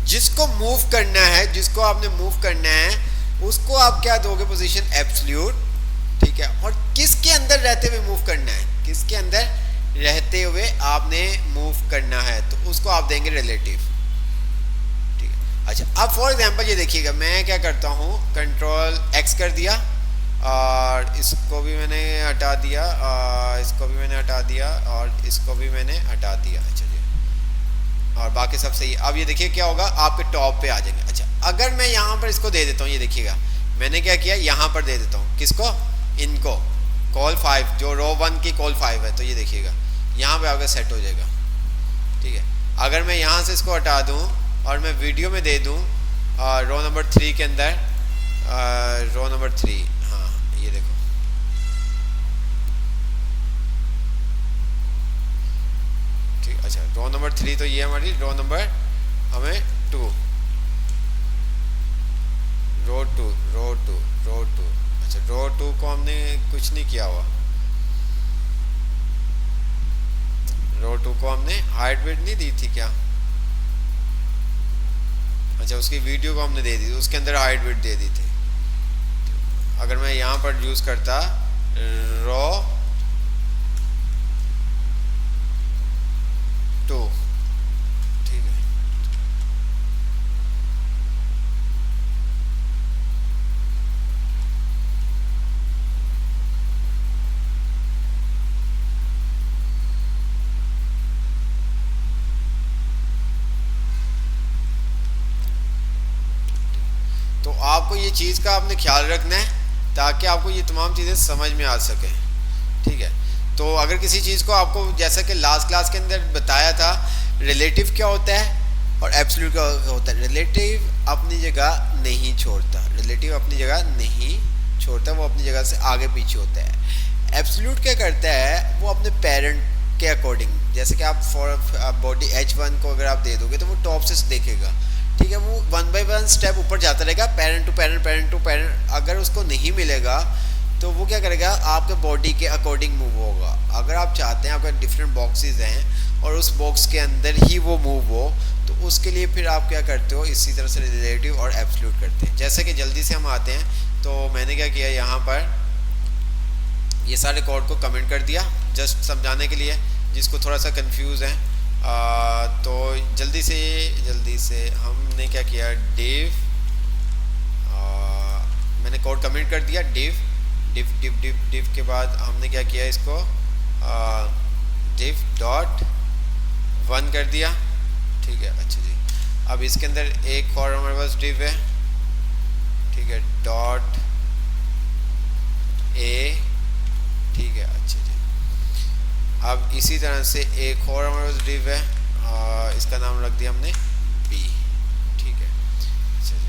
जिसको मूव करना है, जिसको आपने मूव करना है, उसको आप क्या दोगे, पोजीशन एब्सोल्यूट, ठीक है। और किसके अंदर रहते हुए मूव करना है, किसके अंदर रहते हुए आपने मूव करना है, तो उसको आप देंगे रिलेटिव, ठीक है। अच्छा, अब फॉर एग्जांपल ये देखिएगा, मैं क्या करता हूँ, कंट्रोल एक्स कर दिया, और इसको भी मैंने हटा दिया, इसको भी मैंने हटा दिया, और इसको भी मैंने हटा दिया। अच्छा, और बाकी सब सही है। अब ये देखिए क्या होगा, आपके टॉप पे आ जाएंगे। अच्छा, अगर मैं यहाँ पर इसको दे देता हूँ, ये देखिएगा मैंने क्या किया, यहाँ पर दे देता हूँ, किसको, इनको, कॉल 5, जो रो 1 की कॉल 5 है, तो ये देखिएगा यहाँ पे आकर सेट हो जाएगा, ठीक है। अगर मैं यहाँ से इसको हटा दूँ और मैं वीडियो में दे दूँ रो नंबर 3 के अंदर, रो नंबर 3, हाँ ये देखो, अच्छा, रो नंबर 3 तो ये हमारी रो नंबर हमें 2, रो 2, रो 2, रो 2। अच्छा, रो 2 को हमने कुछ नहीं किया हुआ, रो 2 को हमने हाइट वेट नहीं दी थी क्या, अच्छा, उसकी वीडियो को हमने दे दी, उसके अंदर हाइट वेट दे दी थी। अगर मैं यहाँ पर यूज़ करता रो आपको ये चीज़ का आपने ख्याल रखना है ताकि आपको ये तमाम चीज़ें समझ में आ सकें, ठीक है। तो अगर किसी चीज़ को आपको, जैसा कि लास्ट क्लास के अंदर बताया था, रिलेटिव क्या होता है और एब्सोल्यूट क्या होता है। रिलेटिव अपनी जगह नहीं छोड़ता, रिलेटिव अपनी जगह नहीं छोड़ता, वो अपनी जगह से आगे पीछे होता है। एब्सोल्यूट क्या करता है, वो अपने पेरेंट के अकॉर्डिंग, जैसे कि आप फॉर बॉडी H1 को अगर आप दे दोगे तो वो टॉप से देखेगा, ठीक है। वो 1 बाय 1 स्टेप ऊपर जाता रहेगा, parent to parent, parent to parent. अगर उसको नहीं मिलेगा तो वो क्या करेगा, आपके बॉडी के अकॉर्डिंग मूव होगा। अगर आप चाहते हैं आपका डिफरेंट बॉक्सेस हैं और उस बॉक्स के अंदर ही वो मूव हो, तो उसके लिए फिर आप क्या करते हो, इसी तरह से रिलेटिव और एब्सोल्यूट करते हैं। जैसे कि जल्दी से हम आते हैं, तो मैंने क्या किया, यहाँ पर ये सारे कोड को कमेंट कर दिया जस्ट समझाने के लिए, जिसको थोड़ा सा कंफ्यूज है। तो जल्दी से हमने क्या किया, div, मैंने कोड कमेंट कर दिया, div के बाद हमने क्या किया, इसको div डॉट 1 कर दिया, ठीक है। अच्छा जी, अब इसके अंदर एक और हमारे पास div है, ठीक है, डॉट a, ठीक है। अच्छा जी, अब इसी तरह से एक और हमारे पास div है, इसका नाम रख दिया हमने b, ठीक है। अच्छा जी,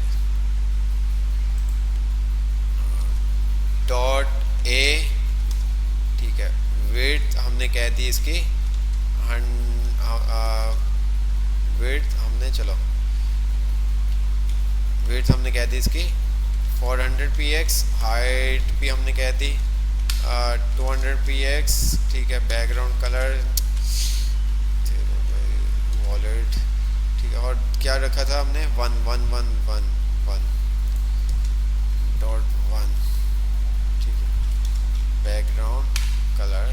डॉट a, ठीक है। विड्थ हमने कह दी इसकी विड्थ हमने, चलो विड्थ हमने कह दी इसकी 400 px, हाइट भी हमने कह दी 200 px, ठीक है। बैकग्राउंड कलर वॉलेट, ठीक है। और क्या रखा था हमने, 1111 डॉट 1, ठीक है। बैकग्राउंड कलर,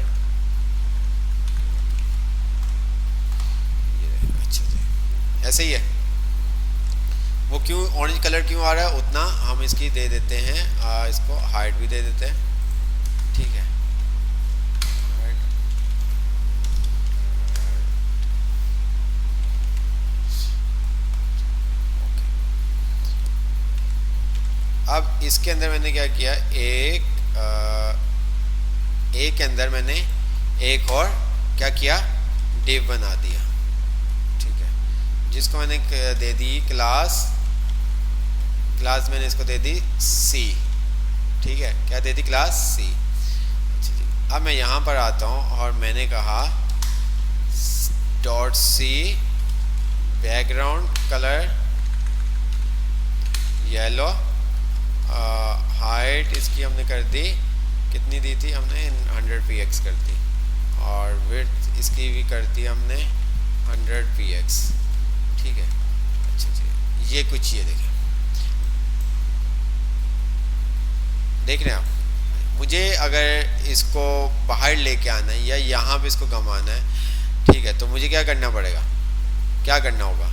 ये अच्छा जी, ऐसे ही है। वो क्यों ऑरेंज कलर क्यों आ रहा है, उतना हम इसकी दे देते हैं, इसको हाइट भी दे देते हैं, ठीक है। अब इसके अंदर मैंने क्या किया, एक के अंदर मैंने एक और क्या किया, div बना दिया, ठीक है। जिसको मैंने दे दी क्लास मैंने इसको दे दी C, ठीक है। क्या दे दी, क्लास C। अब मैं यहाँ पर आता हूँ और मैंने कहा dot C background colour yellow, height इसकी हमने कर दी, कितनी दी थी हमने, 100 px कर दी, और विड्थ इसकी भी कर दी हमने 100 px, ठीक है। अच्छा जी, ये कुछ ये देख रहे हैं आप। मुझे अगर इसको बाहर लेके आना है या यहाँ पे इसको घुमाना है, ठीक है, तो मुझे क्या करना पड़ेगा, क्या करना होगा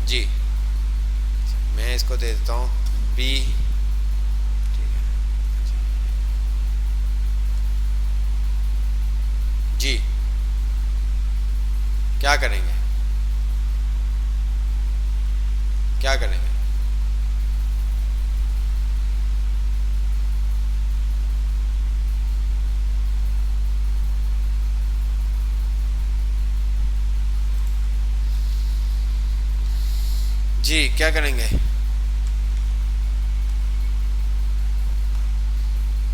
जी, मैं इसको दे देता हूँ B, ठीक है जी। क्या करेंगे, क्या करेंगे, जी क्या करेंगे,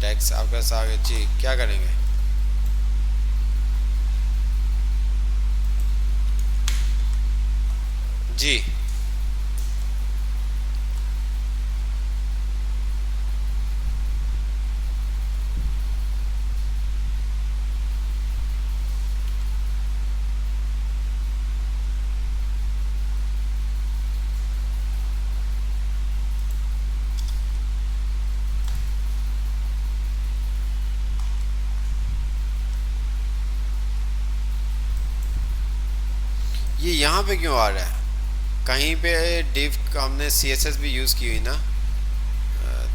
टैक्स आपके पास आ गया जी, क्या करेंगे, जी ये यहाँ पे क्यों आ रहा है, कहीं पे div हमने CSS भी यूज़ की हुई ना,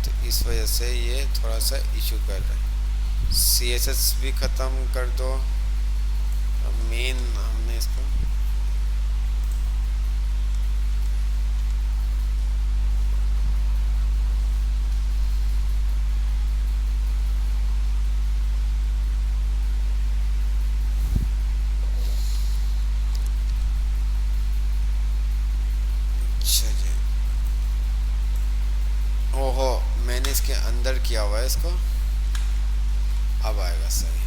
तो इस वजह से ये थोड़ा सा इशू कर रहा है। CSS भी ख़त्म कर दो, मेन हमने इसको, किया हुआ है इसको, अब आएगा सही।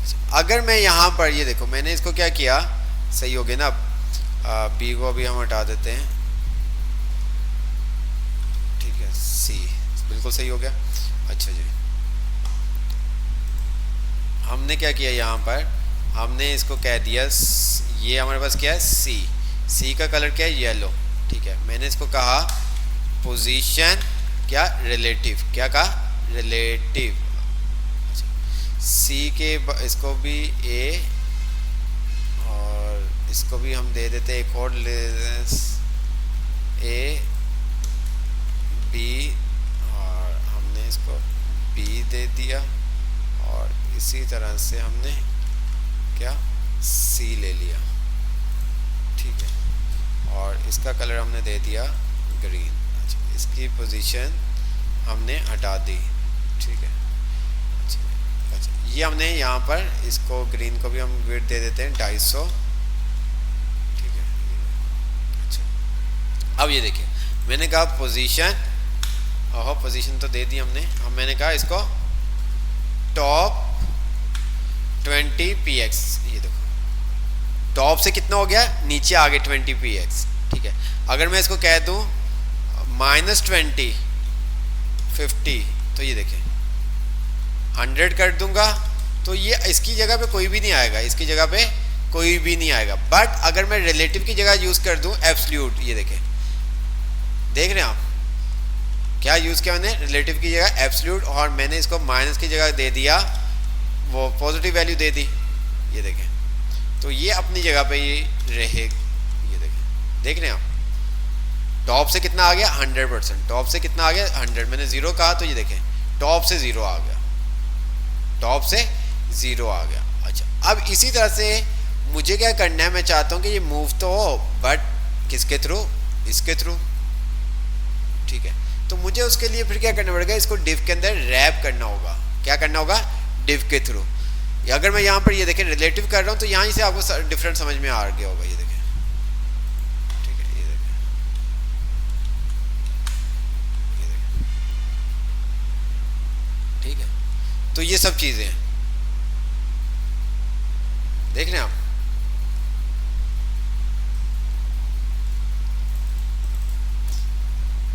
अच्छा, अगर मैं यहाँ पर ये देखो मैंने इसको क्या किया, सही हो गया ना। अब बी को अभी हम हटा देते हैं, ठीक है, सी बिल्कुल सही हो गया। अच्छा जी, हमने क्या किया यहाँ पर, हमने इसको कह दिया ये हमारे पास क्या है, सी, सी का कलर क्या है, येलो, ठीक है। मैंने इसको कहा पोजीशन क्या, रिलेटिव, क्या कहा, रिलेटिव। सी के इसको भी ए, और इसको भी हम दे देते एक और ले ए बी, और हमने इसको बी दे दिया, और इसी तरह से हमने क्या, सी ले लिया, ठीक है, और इसका कलर हमने दे दिया ग्रीन। अच्छा, इसकी पोजीशन हमने हटा दी, ठीक है। अच्छा, ये हमने यहाँ पर इसको ग्रीन को भी हम विड्थ दे देते हैं 250, ठीक है। अच्छा, अब ये देखिए मैंने कहा पोजीशन, ओहो पोजीशन तो दे दी हमने। अब मैंने कहा इसको टॉप 20 px, ये देखो टॉप से कितना हो गया, नीचे आ गए 20 px, ठीक है। अगर मैं इसको कह दूं -20 50, तो ये देखें 100 कर दूंगा तो ये इसकी जगह पे कोई भी नहीं आएगा, इसकी जगह पे कोई भी नहीं आएगा। बट अगर मैं रिलेटिव की जगह यूज कर दूं एब्सोल्यूट, ये देखें, देख रहे हैं आप क्या यूज किया मैंने, रिलेटिव की जगह एब्सोल्यूट, और मैंने इसको माइनस की जगह दे दिया वो पॉजिटिव वैल्यू दे दी, ये देखें, तो ये अपनी जगह पे ये रहे, ये देखें, देख रहे हैं आप टॉप से कितना आ गया 100%, टॉप से कितना आ गया 100, मैंने 0 कहा तो ये देखें टॉप से 0 आ गया, टॉप से 0 आ गया। अच्छा, अब इसी तरह से मुझे क्या करना है, मैं चाहता हूँ कि ये मूव तो हो बट किसके थ्रू, इसके थ्रू, ठीक है। तो मुझे उसके लिए फिर क्या करना पड़ेगा, इसको डिव के अंदर रैप करना होगा, क्या करना होगा, डिव के थ्रू। अगर मैं यहाँ पर ये देखें रिलेटिव कर रहा हूँ तो यहाँ से आपको डिफरेंट समझ में आ गया होगा, ये देखें, ठीक है, ये देखें, ये देखें, ठीक है। तो ये सब चीजें हैं, देख रहे हैं आप।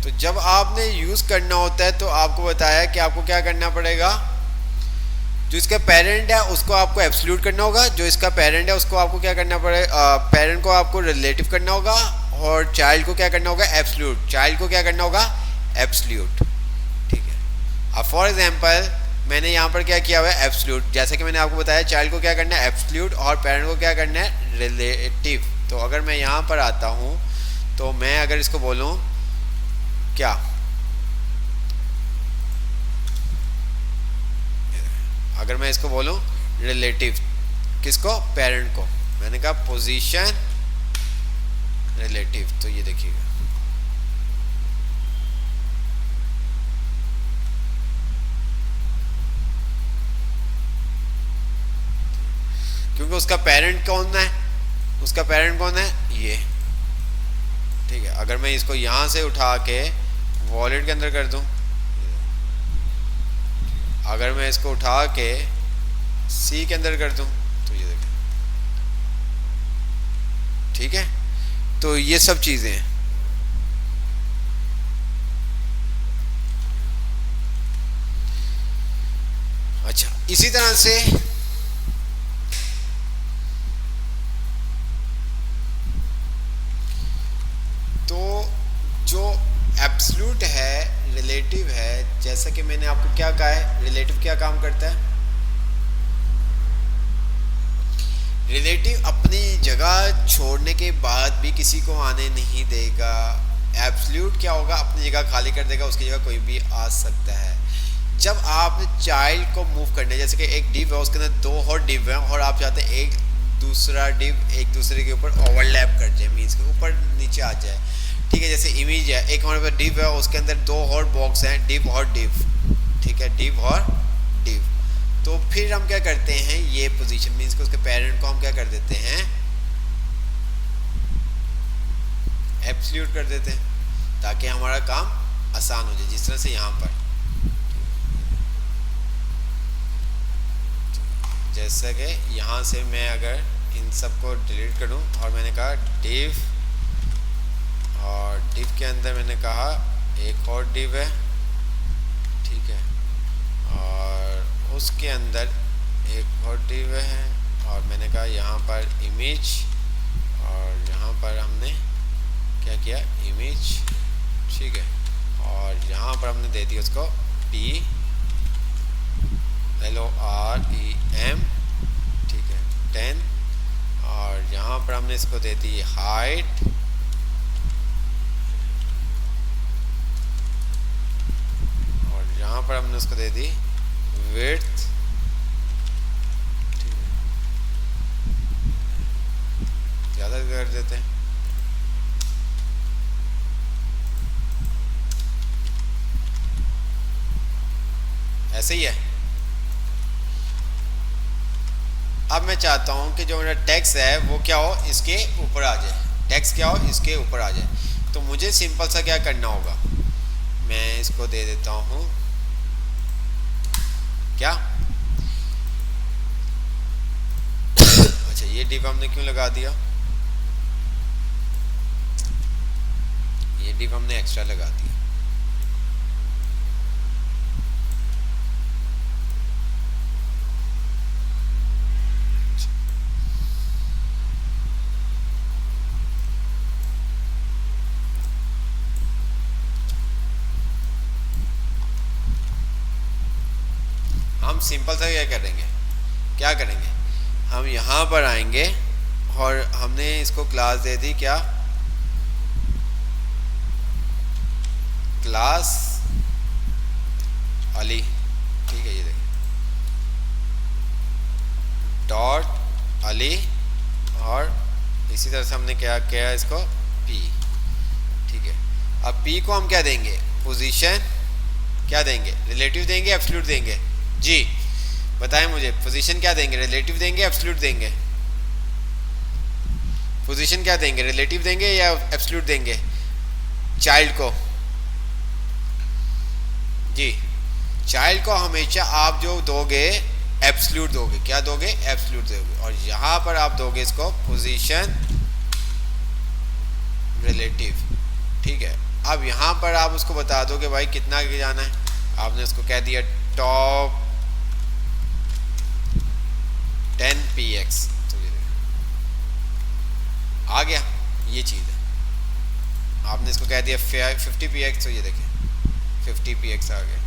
तो जब आपने यूज करना होता है तो आपको बताया कि आपको क्या करना पड़ेगा, जो इसका पेरेंट है उसको आपको एब्सोल्यूट करना होगा, जो इसका पेरेंट है उसको आपको क्या करना पड़ेगा, पेरेंट को आपको रिलेटिव करना होगा, और चाइल्ड को क्या करना होगा, एब्सोल्यूट, चाइल्ड को क्या करना होगा, एब्सोल्यूट, ठीक है। अब फॉर एग्जांपल मैंने यहाँ पर क्या किया हुआ है, एब्सोल्यूट, जैसे कि मैंने आपको बताया चाइल्ड को क्या करना है एब्सोल्यूट, और पेरेंट को क्या करना है रिलेटिव। तो अगर मैं यहाँ पर आता हूँ तो मैं अगर इसको बोलूँ क्या, अगर मैं इसको बोलूं रिलेटिव, किसको, पेरेंट को, मैंने कहा पोजीशन रिलेटिव, तो ये देखिएगा क्योंकि उसका पेरेंट कौन है, उसका पेरेंट कौन है, ये, ठीक है। अगर मैं इसको यहां से उठा के वॉलेट के अंदर कर दूं, अगर मैं इसको उठा के सी के अंदर कर दूं तो ये देखें, ठीक है। तो ये सब चीजें हैं। अच्छा, इसी तरह से तो जो एब्सोल्यूट है, रिलेटिव है, जैसा कि मैंने आपको क्या कहा है, रिलेटिव क्या काम करता है, रिलेटिव अपनी जगह छोड़ने के बाद भी किसी को आने नहीं देगा। एब्सोल्यूट क्या होगा, अपनी जगह खाली कर देगा, उसकी जगह कोई भी आ सकता है। जब आपने चाइल्ड को मूव करना है, जैसे कि एक डिव है उसके अंदर 2 और डिव है, और आप चाहते हैं एक दूसरा डिव एक दूसरे के ऊपर ओवरलैप कर जाए, मीन्स के ऊपर नीचे आ जाए, ठीक है। जैसे इमेज है, एक हमारे पास डिव है, उसके अंदर 2 और बॉक्स हैं, डिव और डिव, ठीक है, डिव और डिव। तो फिर हम क्या करते हैं, ये पोजीशन मीन्स कि उसके पेरेंट को हम क्या कर देते हैं, एब्सोल्यूट कर देते हैं, ताकि हमारा काम आसान हो जाए, जिस तरह से यहाँ पर जैसा कि यहाँ से मैं अगर इन सबको डिलीट करूँ और मैंने कहा div, और div के अंदर मैंने कहा एक और div है, ठीक है, और उसके अंदर एक और div है, और मैंने कहा यहाँ पर इमेज, और यहाँ पर हमने क्या किया, इमेज, ठीक है, और यहाँ पर हमने दे दी उसको PLOREM, ठीक है, 10, और यहाँ पर हमने इसको दे दी हाइट, और यहाँ पर हमने उसको दे दी विड्थ, ठीक है, ज़्यादा कर देते हैं, ऐसे ही है। अब मैं चाहता हूँ कि जो मेरा टेक्स्ट है वो क्या हो, इसके ऊपर आ जाए, टेक्स्ट क्या हो, इसके ऊपर आ जाए। तो मुझे सिंपल सा क्या करना होगा, मैं इसको दे देता हूँ क्या, अच्छा ये डिव हमने क्यों लगा दिया, ये डिव हमने एक्स्ट्रा लगा दिया, हम सिंपल सा क्या करेंगे, हम यहाँ पर आएंगे और हमने इसको क्लास दे दी क्या, क्लास अली, ठीक है, ये देखिए डॉट अली, और इसी तरह से हमने क्या किया इसको P, ठीक है। अब P को हम क्या देंगे, पोजीशन क्या देंगे, रिलेटिव देंगे, एब्सोल्यूट देंगे, जी बताएं मुझे, पोजीशन क्या देंगे, रिलेटिव देंगे, एब्सोल्यूट देंगे, पोजीशन क्या देंगे, रिलेटिव देंगे या एब्सोल्यूट देंगे, चाइल्ड को, जी चाइल्ड को हमेशा आप जो दोगे एब्सोल्यूट दोगे, क्या दोगे, एब्सोल्यूट दोगे, और यहां पर आप दोगे इसको पोजीशन रिलेटिव, ठीक है। अब यहां पर आप उसको बता दो कि भाई कितना आगे जाना है, आपने उसको कह दिया टॉप 10px, तो ये आ गया, ये चीज़ है, आपने इसको कह दिया 50px, तो ये देखिए 50px आ गया।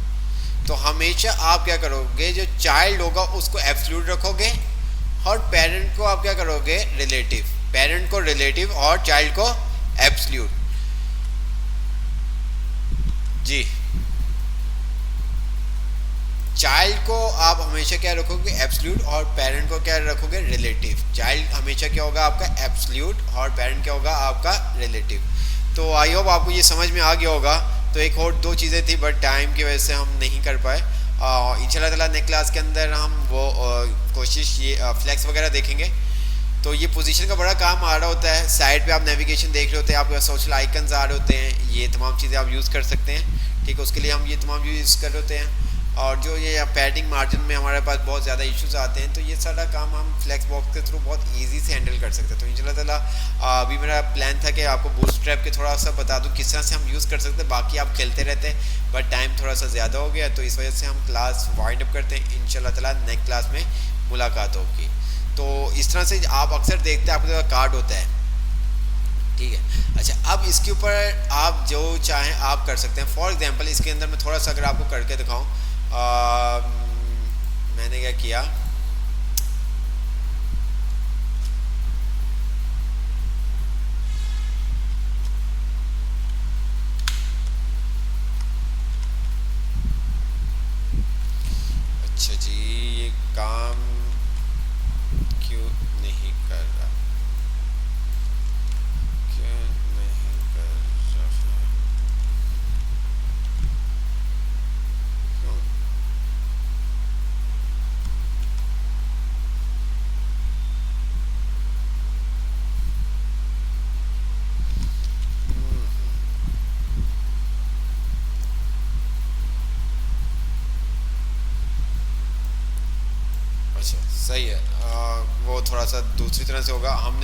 तो हमेशा आप क्या करोगे, जो चाइल्ड होगा उसको एब्सोल्यूट रखोगे, और पेरेंट को आप क्या करोगे, रिलेटिव, पेरेंट को रिलेटिव और चाइल्ड को एब्सोल्यूट, जी चाइल्ड को आप हमेशा क्या रखोगे, एब्सोल्यूट, और पेरेंट को क्या रखोगे, रिलेटिव। चाइल्ड हमेशा क्या होगा आपका, एब्सोल्यूट, और पेरेंट क्या होगा आपका, रिलेटिव। तो आई होप आपको ये समझ में आ गया होगा। तो एक और दो चीज़ें थी बट टाइम की वजह से हम नहीं कर पाए। इंशाल्लाह ताला नेक्स्ट क्लास के अंदर हम वो कोशिश ये फ्लैक्स वगैरह देखेंगे। तो ये पोजीशन का बड़ा काम आ रहा होता है, साइड पे आप नेविगेशन देख रहे होते हैं, आपके सोशल आइकन्स आ रहे होते हैं, ये तमाम चीज़ें आप यूज़ कर सकते हैं, ठीक है। उसके लिए हम ये तमाम यूज़ कर रहे होते हैं। और जो ये पैडिंग मार्जिन में हमारे पास बहुत ज़्यादा इश्यूज आते हैं, तो ये सारा काम हम फ्लैक्स बॉक्स के थ्रू बहुत इजी से हैंडल कर सकते हैं। तो इंशाल्लाह ताला अभी मेरा प्लान था कि आपको बूटस्ट्रैप के थोड़ा सा बता दूं किस तरह से हम यूज़ कर सकते हैं, बाकी आप खेलते रहते हैं, बट टाइम थोड़ा सा ज़्यादा हो गया, तो इस वजह से हम क्लास वाइंड अप करते हैं। इंशाल्लाह ताला नेक्स्ट क्लास में मुलाकात होगी। तो इस तरह से आप अक्सर देखते हैं आपके कार्ड होता है, ठीक है। अच्छा, अब इसके ऊपर आप जो चाहें आप कर सकते हैं। फॉर एग्जांपल इसके अंदर मैं थोड़ा सा अगर आपको करके दिखाऊं, मैंने क्या किया, अच्छा जी ये काम क्यों नहीं कर रहा, क्यों नहीं कर रहा, क्यों? अच्छा सही है। वो थोड़ा सा दूसरी तरह से होगा। हम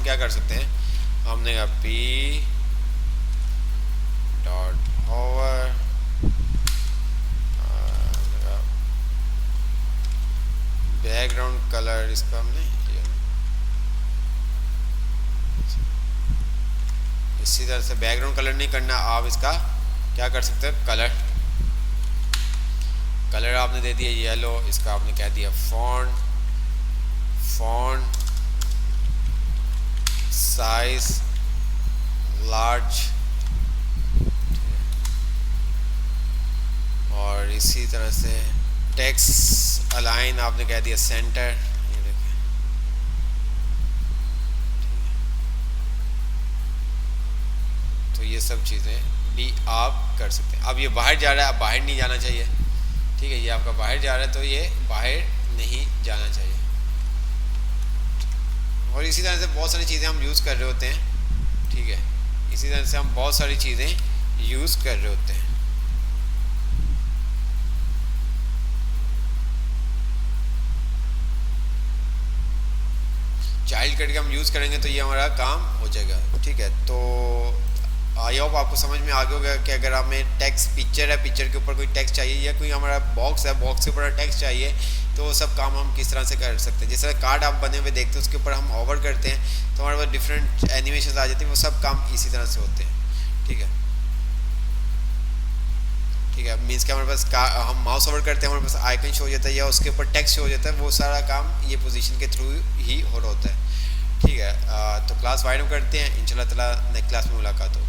क्या कर सकते हैं, हमने कहा P dot hover, background colour इसका हमने इसी तरह से बैकग्राउंड कलर नहीं करना, आप इसका क्या कर सकते हैं, कलर कलर आपने दे दिया येलो, इसका आपने क्या दिया फॉन्ट, फॉन्ट साइज लार्ज, और इसी तरह से टेक्स्ट अलाइन आपने कह दिया सेंटर, ये देखिए। तो ये सब चीज़ें भी आप कर सकते हैं। अब ये बाहर जा रहा है, अब बाहर नहीं जाना चाहिए, ठीक है, ये आपका बाहर जा रहा है तो ये बाहर नहीं जाना चाहिए। और इसी तरह से बहुत सारी चीज़ें हम यूज़ कर रहे होते हैं, ठीक है, इसी तरह से हम बहुत सारी चीज़ें यूज़ कर रहे होते हैं। चाइल्ड करके हम यूज़ करेंगे तो ये हमारा काम हो जाएगा, ठीक है। तो आई होप आपको समझ में आ गया होगा कि अगर हमें टेक्स्ट पिक्चर है, पिक्चर के ऊपर कोई टेक्स्ट चाहिए, या कोई हमारा बॉक्स है, बॉक्स के ऊपर टेक्स्ट चाहिए, तो वो सब काम हम किस तरह से कर सकते हैं। जिस तरह कार्ड आप बने हुए देखते हैं उसके ऊपर हम ओवर करते हैं तो हमारे पास डिफरेंट एनिमेशन आ जाती हैं, वो सब काम इसी तरह से होते हैं, ठीक है। ठीक है, मीन्स कि हमारे पास हम माउस ओवर करते हैं, हमारे पास आइकन शो हो जाता है या उसके ऊपर टेक्स्ट शो हो जाता है, वो सारा काम ये पोजीशन के थ्रू ही हो रहा होता है, ठीक है। तो क्लास वाइड में करते हैं, इंशाल्लाह ताला नेक्स्ट क्लास में मुलाकात होगी।